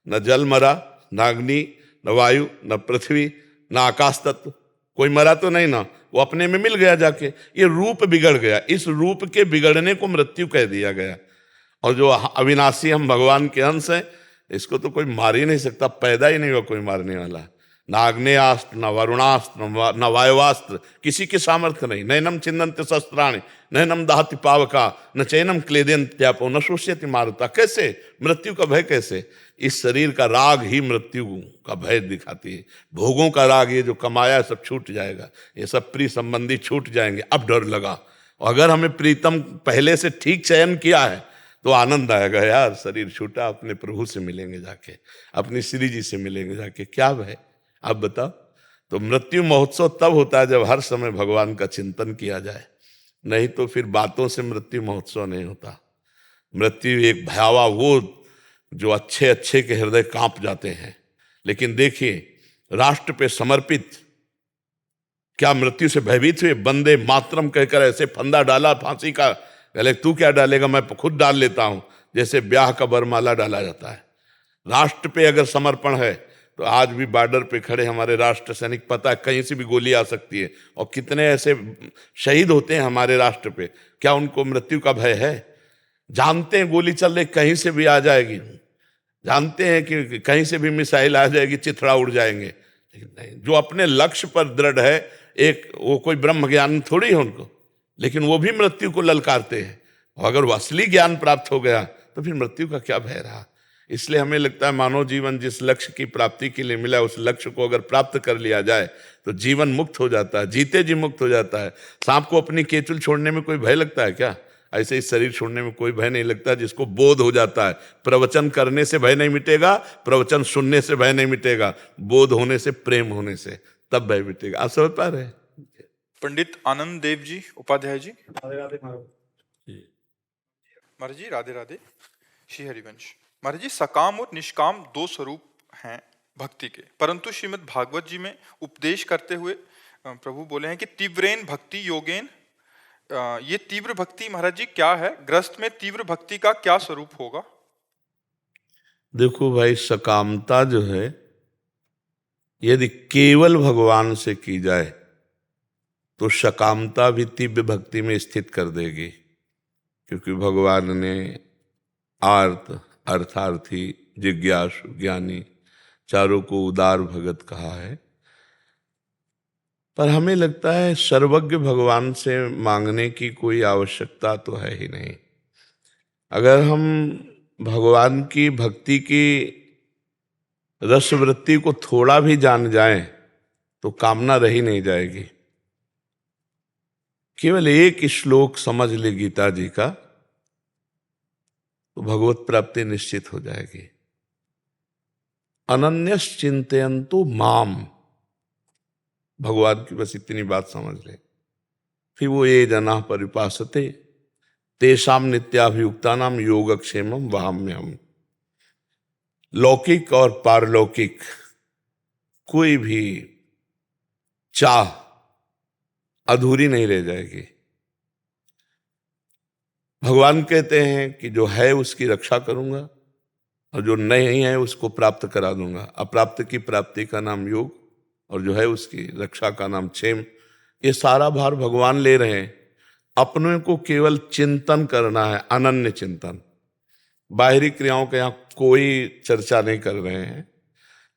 न जल मरा, न अग्नि, न वायु, न पृथ्वी, न आकाश तत्व, कोई मरा तो नहीं ना। वो अपने में मिल गया जाके। ये रूप बिगड़ गया, इस रूप के बिगड़ने को मृत्यु कह दिया गया। और जो अविनाशी हम भगवान के अंश हैं, इसको तो कोई मार ही नहीं सकता, पैदा ही नहीं हुआ कोई मारने वाला। न आग्नेयास्त्र, न वरुणास्त्र, न वायुवास्त्र, किसी के सामर्थ्य नहीं। नैनम छिन्दन्ति शस्त्राणि, नैनम दहति पावका, न चैनम क्लेदयन्त्यापो, न शोष्यति मारुता। कैसे? मृत्यु का भय कैसे? इस शरीर का राग ही मृत्यु का भय दिखाती है। भोगों का राग, ये जो कमाया है सब छूट जाएगा, ये सब प्रिय संबंधी छूट जाएंगे, अब डर लगा। अगर हमें प्रीतम पहले से ठीक चयन किया है तो आनंद आएगा, यार शरीर छूटा, अपने प्रभु से मिलेंगे जाके, अपनी श्री जी से मिलेंगे जाके, क्या भय? आप बताओ। तो मृत्यु महोत्सव तब होता है जब हर समय भगवान का चिंतन किया जाए, नहीं तो फिर बातों से मृत्यु महोत्सव नहीं होता। मृत्यु एक भयावह वो जो अच्छे अच्छे के हृदय कांप जाते हैं। लेकिन देखिए, राष्ट्र पे समर्पित क्या मृत्यु से भयभीत हुए? वंदे मातरम कहकर ऐसे फंदा डाला फांसी का, कहले तू क्या डालेगा, मैं खुद डाल लेता हूं, जैसे ब्याह का वरमाला डाला जाता है। राष्ट्र पे अगर समर्पण है तो आज भी बॉर्डर पे खड़े हमारे राष्ट्र सैनिक, पता है कहीं से भी गोली आ सकती है, और कितने ऐसे शहीद होते हैं हमारे राष्ट्र पे, क्या उनको मृत्यु का भय है? जानते हैं गोली चल रही कहीं से भी आ जाएगी, जानते हैं कि कहीं से भी मिसाइल आ जाएगी, चिथड़ा उड़ जाएंगे, लेकिन नहीं, जो अपने लक्ष्य पर दृढ़ है, एक वो कोई ब्रह्म ज्ञान थोड़ी है उनको, लेकिन वो भी मृत्यु को ललकारते हैं। और अगर वो असली ज्ञान प्राप्त हो गया तो फिर मृत्यु का क्या भय रहा? इसलिए हमें लगता है मानव जीवन जिस लक्ष्य की प्राप्ति के लिए मिला, उस लक्ष्य को अगर प्राप्त कर लिया जाए तो जीवन मुक्त हो जाता है, जीते जी मुक्त हो जाता है। सांप को अपनी केचुल छोड़ने में कोई भय लगता है क्या? ऐसे ही शरीर छोड़ने में कोई भय नहीं लगता, जिसको बोध हो जाता है। प्रवचन करने से भय नहीं मिटेगा, प्रवचन सुनने से भय नहीं मिटेगा, बोध होने से, प्रेम होने से, तब भय मिटेगा। आप समझ पा रहे हैं? पंडित आनंद देव जी उपाध्याय जी। राधे राधे महाराज। महाराज जी राधे राधे। श्री हरिवंश। महाराज जी, सकाम और निष्काम दो स्वरूप हैं भक्ति के, परंतु श्रीमद् भागवत जी में उपदेश करते हुए प्रभु बोले हैं कि तीव्रेन भक्ति योगेन। ये तीव्र भक्ति महाराज जी क्या है? ग्रस्त में तीव्र भक्ति का क्या स्वरूप होगा? देखो भाई, सकामता जो है यदि केवल भगवान से की जाए तो सकामता भी तीव्र भक्ति में स्थित कर देगी, क्योंकि भगवान ने आर्त, अर्थार्थी, जिज्ञासु, ज्ञानी चारों को उदार भगत कहा है। पर हमें लगता है सर्वज्ञ भगवान से मांगने की कोई आवश्यकता तो है ही नहीं। अगर हम भगवान की भक्ति की रसवृत्ति को थोड़ा भी जान जाएं तो कामना रही नहीं जाएगी। केवल एक श्लोक समझ ले गीता जी का तो भगवत प्राप्ति निश्चित हो जाएगी। अनन्यस चिंतयन्तु माम, भगवान की बस इतनी बात समझ ले, फिर वो ये जना परिपासते तेषाम नित्याभियुक्ता नाम योगक्षेमम वहाम्यहम्। लौकिक और पारलौकिक कोई भी चाह अधूरी नहीं रह जाएगी। भगवान कहते हैं कि जो है उसकी रक्षा करूंगा और जो नहीं है उसको प्राप्त करा दूंगा। अप्राप्त की प्राप्ति का नाम योग और जो है उसकी रक्षा का नाम क्षेम। ये सारा भार भगवान ले रहे हैं। अपने को केवल चिंतन करना है, अनन्य चिंतन। बाहरी क्रियाओं के यहाँ कोई चर्चा नहीं कर रहे हैं,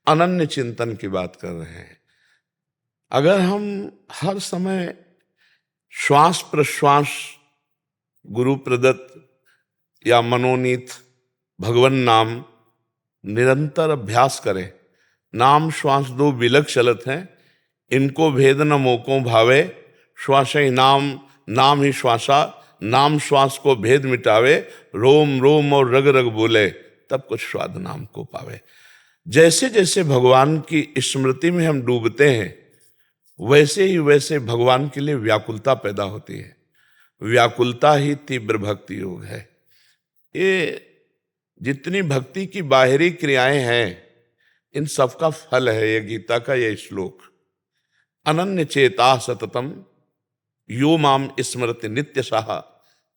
अनन्य चिंतन की बात कर रहे हैं। अगर हम हर समय श्वास प्रश्वास गुरु प्रदत्त या मनोनीत भगवन नाम निरंतर अभ्यास करें, नाम श्वास दो बिलक चलत हैं, इनको भेद न मोको भावे, श्वास ही नाम, नाम ही श्वासा, नाम श्वास को भेद मिटावे, रोम रोम और रग रग बोले, तब कुछ स्वाद नाम को पावे। जैसे जैसे भगवान की स्मृति में हम डूबते हैं, वैसे ही वैसे भगवान के लिए व्याकुलता पैदा होती है। व्याकुलता ही तीव्र भक्ति योग है। ये जितनी भक्ति की बाहरी क्रियाएं हैं, इन सबका फल है ये गीता का ये श्लोक। अनन्य चेता सततम यो माम स्मृति नित्य साहा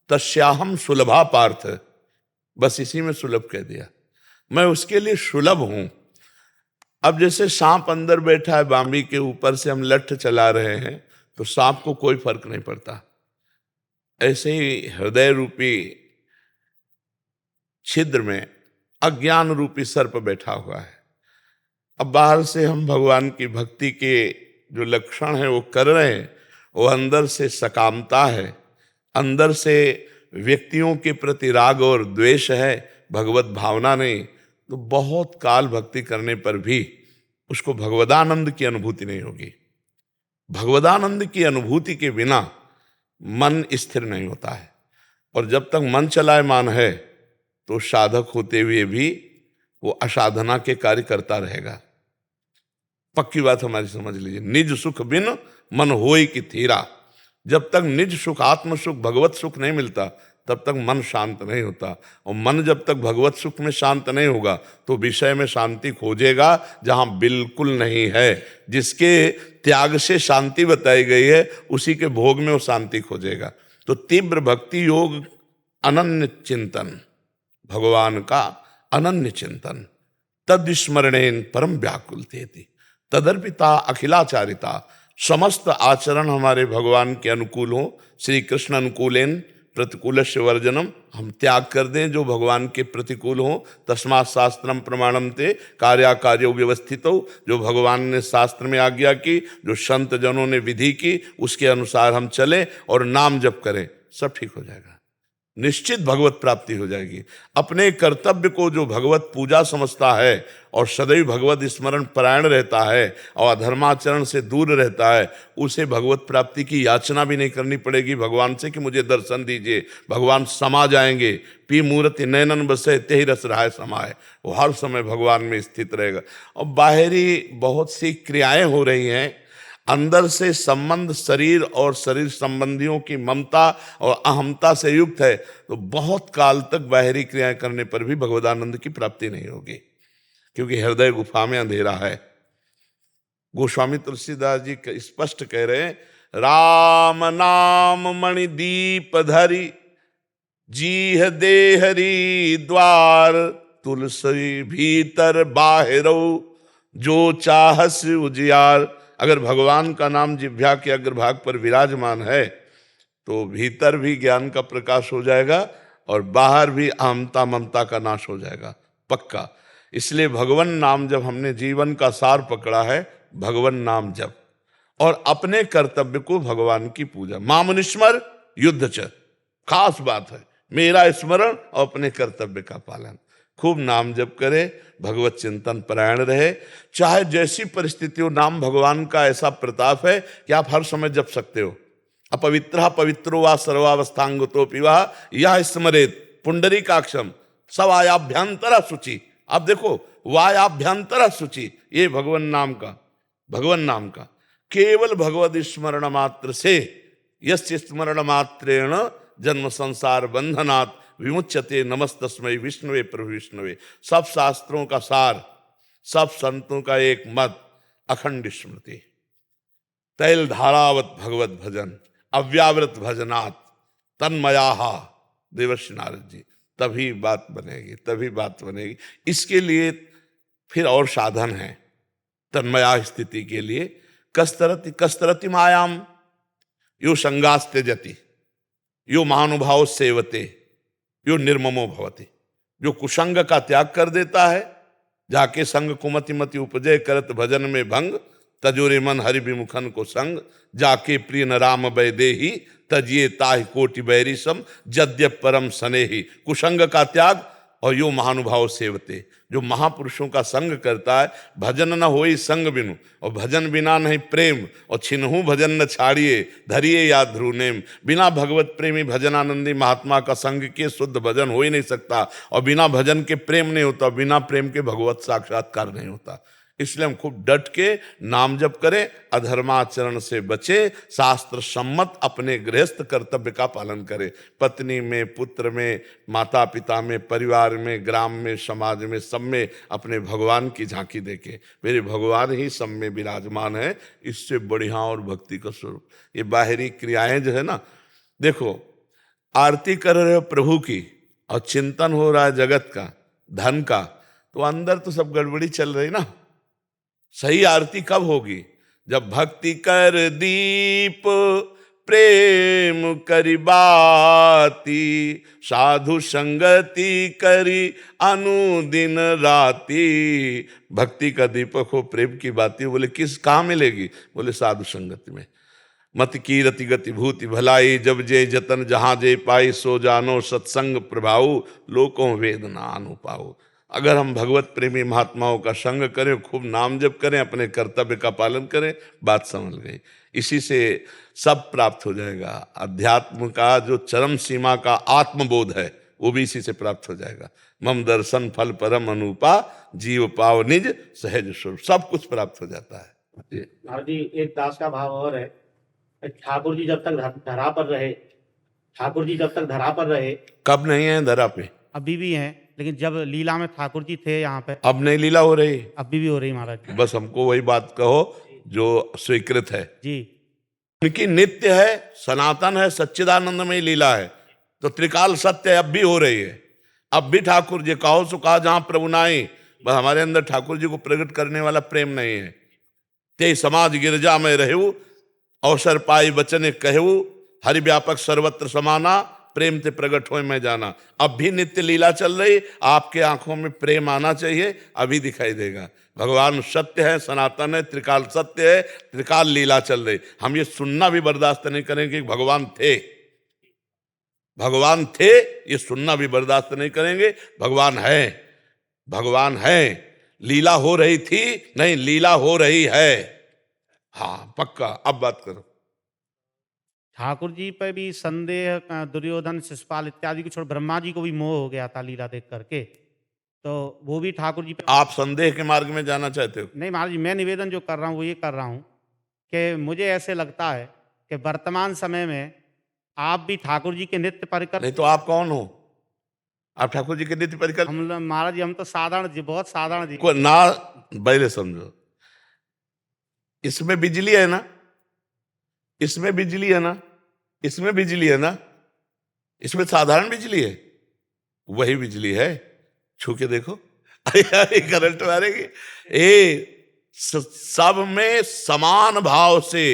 तस्याहम सुलभा पार्थ। बस इसी में सुलभ कह दिया, मैं उसके लिए सुलभ हूं। अब जैसे सांप अंदर बैठा है, बांबी के ऊपर से हम लठ चला रहे हैं तो सांप को कोई फर्क नहीं पड़ता। ऐसे ही हृदय रूपी छिद्र में अज्ञान रूपी सर्प बैठा हुआ है। अब बाहर से हम भगवान की भक्ति के जो लक्षण है वो कर रहे हैं, वो अंदर से सकामता है, अंदर से व्यक्तियों के प्रति राग और द्वेष है, भगवत भावना नहीं, तो बहुत काल भक्ति करने पर भी उसको भगवदानंद की अनुभूति नहीं होगी। भगवदानंद की अनुभूति के बिना मन स्थिर नहीं होता है, और जब तक मन चलायमान है तो साधक होते हुए भी वो असाधना के कार्य करता रहेगा। पक्की बात हमारी समझ लीजिए, निज सुख बिन मन होय कि थीरा। जब तक निज सुख, आत्म सुख, भगवत सुख नहीं मिलता तब तक मन शांत नहीं होता, और मन जब तक भगवत सुख में शांत नहीं होगा तो विषय में शांति खोजेगा जहां बिल्कुल नहीं है। जिसके त्याग से शांति बताई गई है उसी के भोग में वो शांति खोजेगा। तो तीव्र भक्ति योग, अनन्य चिंतन, भगवान का अनन्य चिंतन, तद स्मरणेन परम व्याकुल थेति, तदर्पिता अखिलाचारिता। समस्त आचरण हमारे भगवान के अनुकूल हो, श्री कृष्ण अनुकूलेन प्रतिकूलस्य वर्जनम, हम त्याग कर दें जो भगवान के प्रतिकूल हो। तस्मात् शास्त्रम प्रमाणम ते कार्याकार्यो व्यवस्थितो, जो भगवान ने शास्त्र में आज्ञा की, जो संत जनों ने विधि की, उसके अनुसार हम चलें और नाम जप करें, सब ठीक हो जाएगा, निश्चित भगवत प्राप्ति हो जाएगी। अपने कर्तव्य को जो भगवत पूजा समझता है और सदैव भगवत स्मरण परायण रहता है और अधर्माचरण से दूर रहता है, उसे भगवत प्राप्ति की याचना भी नहीं करनी पड़ेगी भगवान से कि मुझे दर्शन दीजिए। भगवान समा जाएंगे, पी मूर्ति नैनन बसे तेहि रस रहाय समाए, वो हर समय भगवान में स्थित रहेगा। और बाहरी बहुत सी क्रियाएं हो रही हैं, अंदर से संबंध शरीर और शरीर संबंधियों की ममता और अहमता से युक्त है, तो बहुत काल तक बाहरी क्रियाएं करने पर भी भगवदानंद की प्राप्ति नहीं होगी, क्योंकि हृदय गुफा में अंधेरा है। गोस्वामी तुलसीदास जी स्पष्ट कह रहे हैं, राम नाम मणि दीप धरी, जीह देहरी द्वार, तुलसी भीतर बाहरो, जो चाहस उजियार। अगर भगवान का नाम जिह्वा के अग्रभाग पर विराजमान है तो भीतर भी ज्ञान का प्रकाश हो जाएगा और बाहर भी अहमता ममता का नाश हो जाएगा, पक्का। इसलिए भगवान नाम जब हमने जीवन का सार पकड़ा है, भगवान नाम जप और अपने कर्तव्य को भगवान की पूजा, मामुनिस्मर युद्ध च, खास बात है मेरा स्मरण और अपने कर्तव्य का पालन। खूब नाम जप करे, भगवत चिंतन परायण रहे, चाहे जैसी परिस्थिति हो। नाम भगवान का ऐसा प्रताप है कि आप हर समय जप सकते हो। अपवित्र पवित्रो वा सर्वावस्थांगतो पिवा यह स्मरेत पुंडरीकाक्षम सवायाभ्यंतर शुचि। आप देखो, वायाभ्यंतर शुचि, ये भगवान नाम का केवल भगवत स्मरण मात्र से, यस्य स्मरण मात्रेण जन्म संसार बंधनात् विमुच्यते नमस्तस्मै विष्णुवे प्रभु विष्णुवे। सब शास्त्रों का सार, सब संतों का एक मत, अखंड स्मृति, तैल धारावत भगवत भजन, अव्यावृत भजनात् तन्मयाहा, देवर्षि नारद जी। तभी बात बनेगी। इसके लिए फिर और साधन है तन्मया स्थिति के लिए। कस्तरति मायाम यो संगास्ते जति, यो महानुभाव सेवते, यो निर्ममो भवति। जो कुसंग का त्याग कर देता है, जाके संग कुमति मति उपजय करत भजन में भंग, तजोरे मन हरि विमुखन को संग, जाके प्रिय न राम वैदेही, तजिए ताहि कोटि बैरी सम, जद्यप परम सनेही। कुसंग का त्याग और यो महानुभाव सेवते, जो महापुरुषों का संग करता है। भजन न होई संग बिनु, और भजन बिना नहीं प्रेम, और छिन्हु भजन न छाड़िए, धरिए या ध्रुनेम। बिना भगवत प्रेमी भजनानंदी महात्मा का संग के शुद्ध भजन हो ही नहीं सकता, और बिना भजन के प्रेम नहीं होता, बिना प्रेम के भगवत साक्षात्कार नहीं होता। इसलिए हम खूब डट के नाम जप करें, अधर्माचरण से बचे, शास्त्र सम्मत अपने गृहस्थ कर्तव्य का पालन करें। पत्नी में, पुत्र में, माता पिता में, परिवार में, ग्राम में, समाज में, सब में अपने भगवान की झांकी देके, मेरे भगवान ही सब में विराजमान है। इससे बढ़िया और भक्ति का स्वरूप। ये बाहरी क्रियाएं जो है ना, देखो आरती कर रहे हो प्रभु की और चिंतन हो रहा है जगत का, धन का, तो अंदर तो सब गड़बड़ी चल रही ना। सही आरती कब होगी? जब भक्ति कर दीप प्रेम करी बाती, साधु संगति करी अनुदिन राती। भक्ति का दीपक हो, प्रेम की बाती हो। बोले किस कहाँ मिलेगी? बोले साधु संगति में। मत की रति गति भूति भलाई, जब जे जतन जहां जे पाई, सो जानो सत्संग प्रभाऊ, लोकों वेद ना अनु पाऊ। अगर हम भगवत प्रेमी महात्माओं का संग करें, खूब नाम जप करें, अपने कर्तव्य का पालन करें, बात समझ गई। इसी से सब प्राप्त हो जाएगा। अध्यात्म का जो चरम सीमा का आत्मबोध है वो भी इसी से प्राप्त हो जाएगा। मम दर्शन फल परम अनुपा, जीव पाव निज सहज स्वरूप, सब कुछ प्राप्त हो जाता है। जी। महाराज जी, एक दास का भाव और है, ठाकुर जी जब तक धरा पर रहे, ठाकुर जी जब तक धरा पर रहे, कब नहीं है धरा पे? अभी भी हैं, लेकिन जब लीला में ठाकुर जी थे यहाँ पे, अब नहीं लीला हो रही? अभी भी हो रही महाराज जी। बस हमको वही बात कहो जो स्वीकृत है। जी, उनकी नित्य है, सनातन है, सच्चिदानंद में लीला है, तो त्रिकाल सत्य है, अब भी हो रही है। अब भी ठाकुर जी कहो सो कहा जहां प्रभु नाई, बस हमारे अंदर ठाकुर जी को प्रकट करने वाला प्रेम नहीं है। ते समाज गिरजा में रहू, अवसर पाई वचन कहू, हरि व्यापक सर्वत्र समाना, प्रेम ते प्रकट होए मैं जाना। अब भी नित्य लीला चल रही, आपके आंखों में प्रेम आना चाहिए, अभी दिखाई देगा। भगवान सत्य है, सनातन है, त्रिकाल सत्य है, त्रिकाल लीला चल रही। हम ये सुनना भी बर्दाश्त नहीं करेंगे कि भगवान थे, भगवान थे, ये सुनना भी बर्दाश्त नहीं करेंगे। भगवान है, भगवान है। लीला हो रही थी नहीं, लीला हो रही है। हाँ पक्का। अब बात करो। ठाकुर जी पे भी संदेह, दुर्योधन शिषपाल इत्यादि को छोड़ ब्रह्मा जी को भी मोह हो गया था लीला देख करके, तो वो भी ठाकुर जी पे। आप संदेह के मार्ग में जाना चाहते हो? नहीं महाराज जी, मैं निवेदन जो कर रहा हूँ वो ये कर रहा हूँ कि मुझे ऐसे लगता है कि वर्तमान समय में आप भी ठाकुर जी के नित्य परिकर। नहीं तो आप कौन हो? आप ठाकुर जी के नित्य परिकर? महाराज जी हम तो साधारण जी, बहुत साधारण जी। को ना पहले समझो, इसमें बिजली है ना, इसमें बिजली है ना, इसमें बिजली है ना, इसमें साधारण बिजली है, वही बिजली है। छू के देखो करंट मारेगी। सब में समान भाव से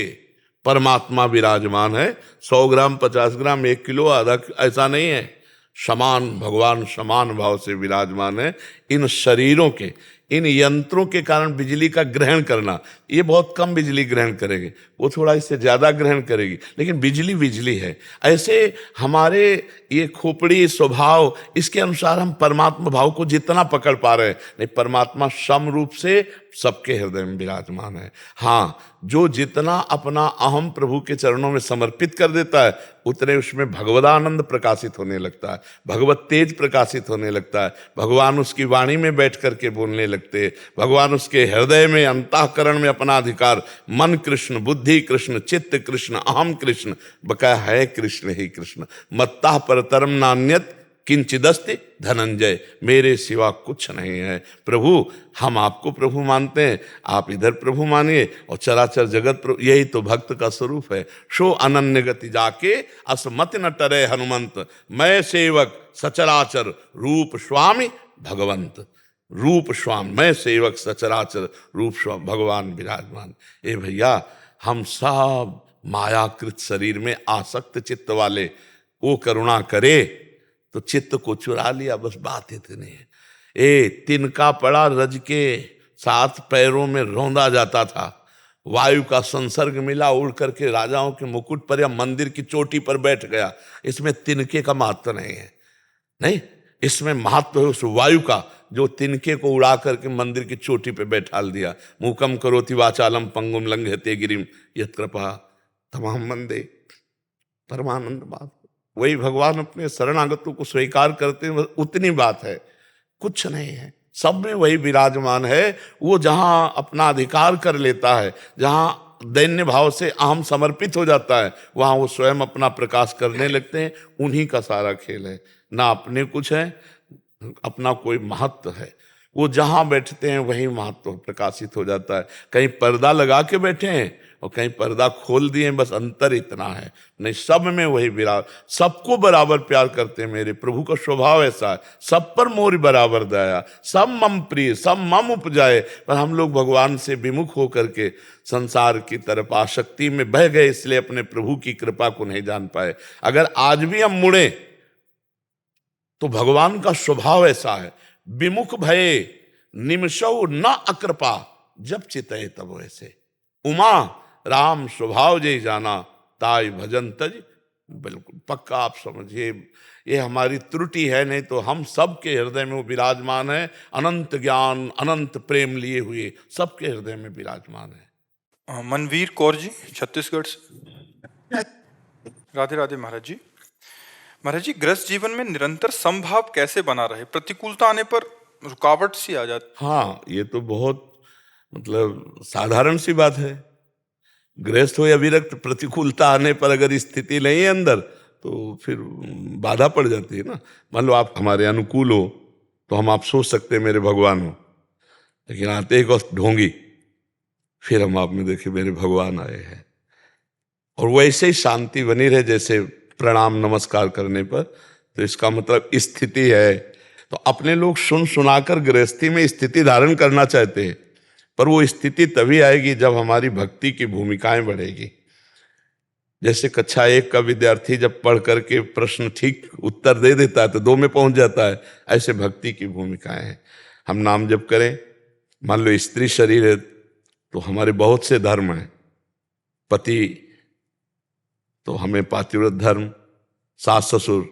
परमात्मा विराजमान है। 100 ग्राम, 50 ग्राम, 1 किलो, आधा, ऐसा नहीं है। समान भगवान समान भाव से विराजमान है। इन शरीरों के, इन यंत्रों के कारण बिजली का ग्रहण करना, ये बहुत कम बिजली ग्रहण करेगी, वो थोड़ा इससे ज्यादा ग्रहण करेगी, लेकिन बिजली बिजली है। ऐसे हमारे ये खोपड़ी स्वभाव, इसके अनुसार हम परमात्मा भाव को जितना पकड़ पा रहे हैं, नहीं, परमात्मा सम रूप से सबके हृदय में विराजमान है। हाँ, जो जितना अपना अहम प्रभु के चरणों में समर्पित कर देता है, उतने उसमें भगवदानंद प्रकाशित होने लगता है, भगवत तेज प्रकाशित होने लगता है। भगवान उसकी वाणी में बैठ करके बोलने लगते, भगवान उसके हृदय में, अंतःकरण में अपना अधिकार, मन कृष्ण, बुद्धि कृष्ण, चित्त कृष्ण, अहम कृष्ण, बकाया है कृष्ण ही कृष्ण। मत्ता परतरम नान्यत किंचिदस्ति धनंजय, मेरे सिवा कुछ नहीं है। प्रभु, हम आपको प्रभु मानते हैं, आप इधर प्रभु मानिए, और चराचर जगत प्रभु, यही तो भक्त का स्वरूप है। शो अनन्य गति जाके असमति न टरे हनुमंत, मैं सेवक सचराचर रूप स्वामी भगवंत। रूप स्वामी, मैं सेवक सचराचर रूप स्वामी भगवान विराजमान। ए भैया, हम सब मायाकृत शरीर में आसक्त चित्त वाले, वो करुणा करे तो चित्त को चुरा लिया, बस बात इतनी है। तिनका पड़ा रज के साथ पैरों में रौंदा जाता था, वायु का संसर्ग मिला, उड़ करके राजाओं के मुकुट पर या मंदिर की चोटी पर बैठ गया। इसमें तिनके का महत्व नहीं है, नहीं, इसमें महत्व है उस वायु का जो तिनके को उड़ा करके मंदिर की चोटी पे बैठाल दिया। मूकम करोति वाचालम पंगुम लंघते गिरिम यत् कृपा तमाम मंदे। परमानंद बात, वही भगवान अपने शरणागतों को स्वीकार करते हैं, उतनी बात है, कुछ नहीं है। सब में वही विराजमान है। वो जहां अपना अधिकार कर लेता है, जहां दैन्य भाव से अहम समर्पित हो जाता है, वहां वो स्वयं अपना प्रकाश करने लगते हैं। उन्हीं का सारा खेल है, ना अपने कुछ है, अपना कोई महत्व है। वो जहां बैठते हैं वहीं महत्व प्रकाशित हो जाता है। कहीं पर्दा लगा के बैठे हैं और कहीं पर्दा खोल दिए, बस अंतर इतना है, नहीं सब में वही विराज, सबको बराबर प्यार करते हैं। मेरे प्रभु का स्वभाव ऐसा है, सब पर मोर बराबर दया, सब मम प्रिय, सब मम उपजाए। पर हम लोग भगवान से विमुख होकर के संसार की तरफ आसक्ति में बह गए, इसलिए अपने प्रभु की कृपा को नहीं जान पाए। अगर आज भी हम मुड़े तो भगवान का स्वभाव ऐसा है, विमुख भये निमिषौ न अकृपा, जब चितय तब ऐसे। उमा राम स्वभाव जय जाना, ताई भजन तज। बिल्कुल पक्का आप समझिए, ये हमारी त्रुटि है, नहीं तो हम सबके हृदय में वो विराजमान है। अनंत ज्ञान अनंत प्रेम लिए हुए सबके हृदय में विराजमान है। मनवीर कौर जी छत्तीसगढ़ से। राधे राधे महाराज जी। महाराज जी, गृहस्थ जीवन में निरंतर समभाव कैसे बना रहे? प्रतिकूलता आने पर रुकावट सी आ जाती। हाँ, ये तो बहुत मतलब साधारण सी बात है। गृहस्थ हो या विरक्त, प्रतिकूलता आने पर अगर स्थिति नहीं है अंदर तो फिर बाधा पड़ जाती है ना। मान लो आप हमारे अनुकूल हो तो हम आप सोच सकते हैं मेरे भगवान हो, लेकिन आते ही ढोंगी, फिर हम आप में देखे मेरे भगवान आए हैं। और वैसे ही शांति बनी रहे जैसे प्रणाम नमस्कार करने पर, तो इसका मतलब स्थिति है। तो अपने लोग सुन सुनाकर गृहस्थी में स्थिति धारण करना चाहते हैं, पर वो स्थिति तभी आएगी जब हमारी भक्ति की भूमिकाएं बढ़ेगी। जैसे कक्षा 1 का विद्यार्थी जब पढ़ करके प्रश्न ठीक उत्तर दे देता है तो 2 में पहुंच जाता है, ऐसे भक्ति की भूमिकाएं हैं। हम नाम जप करें, मान लो स्त्री शरीर है तो हमारे बहुत से धर्म हैं। पति तो हमें पातिव्रत धर्म, सास ससुर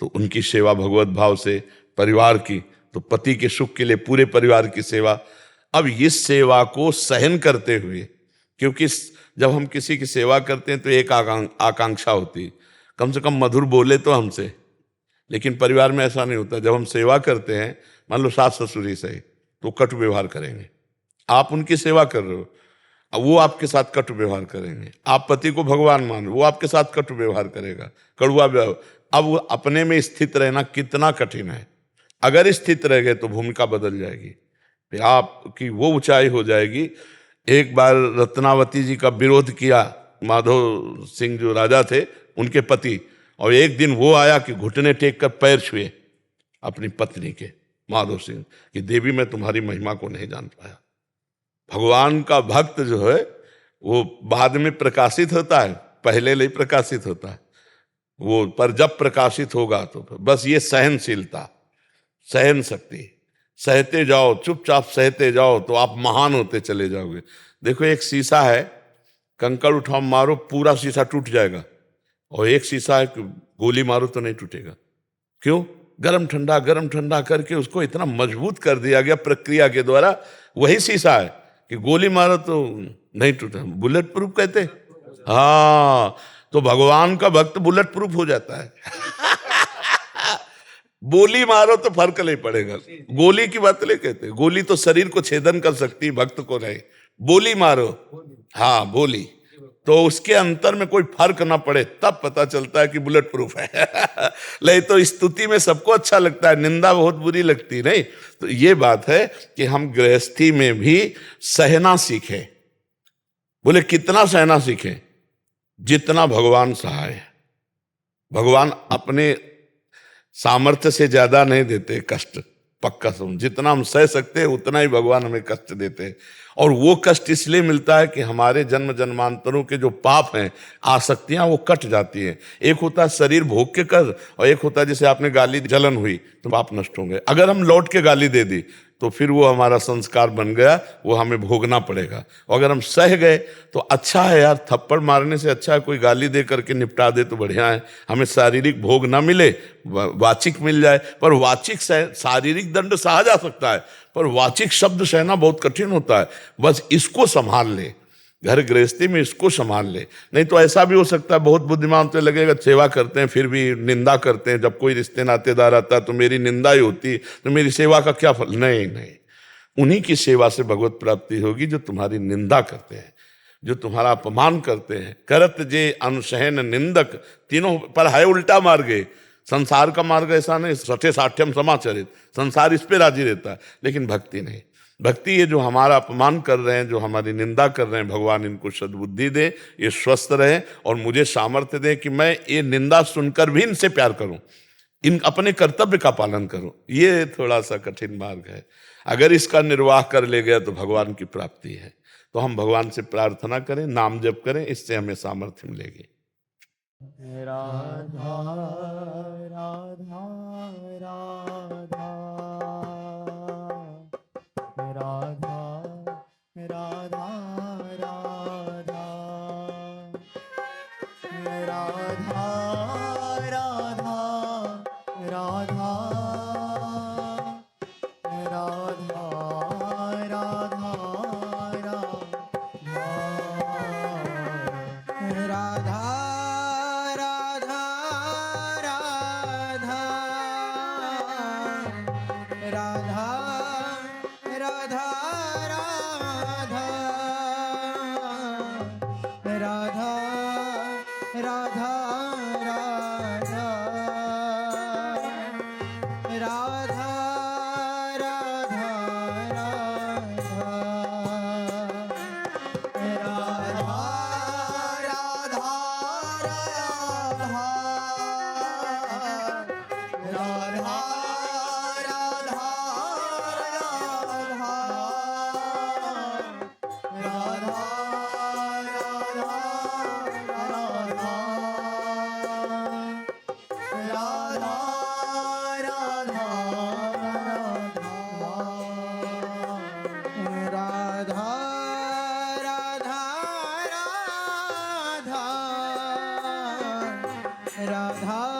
तो उनकी सेवा भगवत भाव से, परिवार की तो पति के सुख के लिए पूरे परिवार की सेवा। अब इस सेवा को सहन करते हुए, क्योंकि जब हम किसी की सेवा करते हैं तो एक आकांक्षा होती है, कम से कम मधुर बोले तो हमसे। लेकिन परिवार में ऐसा नहीं होता। जब हम सेवा करते हैं, मान लो सास ससुर ही सही, तो कटु व्यवहार करेंगे। आप उनकी सेवा कर रहे हो, अब वो आपके साथ कटु व्यवहार करेंगे। आप पति को भगवान मानो, वो आपके साथ कटु व्यवहार करेगा, कड़ुआ व्यवहार। अब वो अपने में स्थित रहना कितना कठिन है। अगर स्थित रह गए तो भूमिका बदल जाएगी, फिर आपकी वो ऊंचाई हो जाएगी। एक बार रत्नावती जी का विरोध किया माधव सिंह जो राजा थे, उनके पति, और एक दिन वो आया कि घुटने टेक कर पैर छुए अपनी पत्नी के, माधव सिंह, कि देवी मैं तुम्हारी महिमा को नहीं जान पाया। भगवान का भक्त जो है वो बाद में प्रकाशित होता है, पहले नहीं प्रकाशित होता है वो, पर जब प्रकाशित होगा तो बस ये सहनशीलता, सहन शक्ति, सहते जाओ, चुपचाप सहते जाओ तो आप महान होते चले जाओगे। देखो एक शीशा है, कंकड़ उठाओ मारो पूरा शीशा टूट जाएगा, और एक शीशा है गोली मारो तो नहीं टूटेगा। क्यों? गरम ठंडा करके उसको इतना मजबूत कर दिया गया प्रक्रिया के द्वारा। वही शीशा है कि गोली मारो तो नहीं टूटा, बुलेट प्रूफ कहते। हाँ, तो भगवान का भक्त बुलेट प्रूफ हो जाता है। गोली मारो तो फर्क नहीं पड़ेगा। गोली की बात नहीं कहते, गोली तो शरीर को छेदन कर सकती है, भक्त को नहीं। बोली मारो, हाँ बोली, तो उसके अंतर में कोई फर्क ना पड़े, तब पता चलता है कि बुलेट प्रूफ है। नहीं तो स्तुति में सबको अच्छा लगता है, निंदा बहुत बुरी लगती नहीं। तो ये बात है कि हम गृहस्थी में भी सहना सीखें। बोले कितना सहना सीखें? जितना भगवान सहाय है। भगवान अपने सामर्थ्य से ज्यादा नहीं देते कष्ट, पक्का समझ। जितना हम सह सकते हैं उतना ही भगवान हमें कष्ट देते हैं। और वो कष्ट इसलिए मिलता है कि हमारे जन्म जन्मांतरों के जो पाप हैं, आसक्तियां, वो कट जाती हैं। एक होता है शरीर भोग के कर, और एक होता है जैसे आपने गाली, जलन हुई तो पाप नष्ट होंगे। अगर हम लौट के गाली दे दी तो फिर वो हमारा संस्कार बन गया, वो हमें भोगना पड़ेगा। और अगर हम सह गए तो अच्छा है यार, थप्पड़ मारने से अच्छा है कोई गाली दे करके निपटा दे तो बढ़िया है। हमें शारीरिक भोग ना मिले, वाचिक मिल जाए। पर वाचिक शारीरिक दंड सहा जा सकता है, पर वाचिक शब्द सहना बहुत कठिन होता है। बस इसको संभाल ले, घर गृहस्थी में इसको संभाल ले। नहीं तो ऐसा भी हो सकता है, बहुत बुद्धिमान तो लगेगा, सेवा करते हैं फिर भी निंदा करते हैं। जब कोई रिश्ते नातेदार आता है तो मेरी निंदा ही होती, तो मेरी सेवा का क्या फल? नहीं, उन्हीं की सेवा से भगवत प्राप्ति होगी जो तुम्हारी निंदा करते हैं, जो तुम्हारा अपमान करते हैं। करत जे अनुसहन निंदक, तीनों पर है उल्टा मार्ग। संसार का मार्ग ऐसा नहीं, 60 समाचरित, संसार इस पे राजी रहता है, लेकिन भक्ति नहीं। भक्ति ये जो हमारा अपमान कर रहे हैं, जो हमारी निंदा कर रहे हैं, भगवान इनको सद्बुद्धि दे, ये स्वस्थ रहे और मुझे सामर्थ्य दे कि मैं ये निंदा सुनकर भी इनसे प्यार करूं, इन अपने कर्तव्य का पालन करूं। ये थोड़ा सा कठिन मार्ग है, अगर इसका निर्वाह कर ले गया तो भगवान की प्राप्ति है। तो हम भगवान से प्रार्थना करें, नाम जप करें, इससे हमें सामर्थ्य मिलेगी। राधा राधा राधा राधा राधा राधा राधा राधा राधा राधा राधा राधा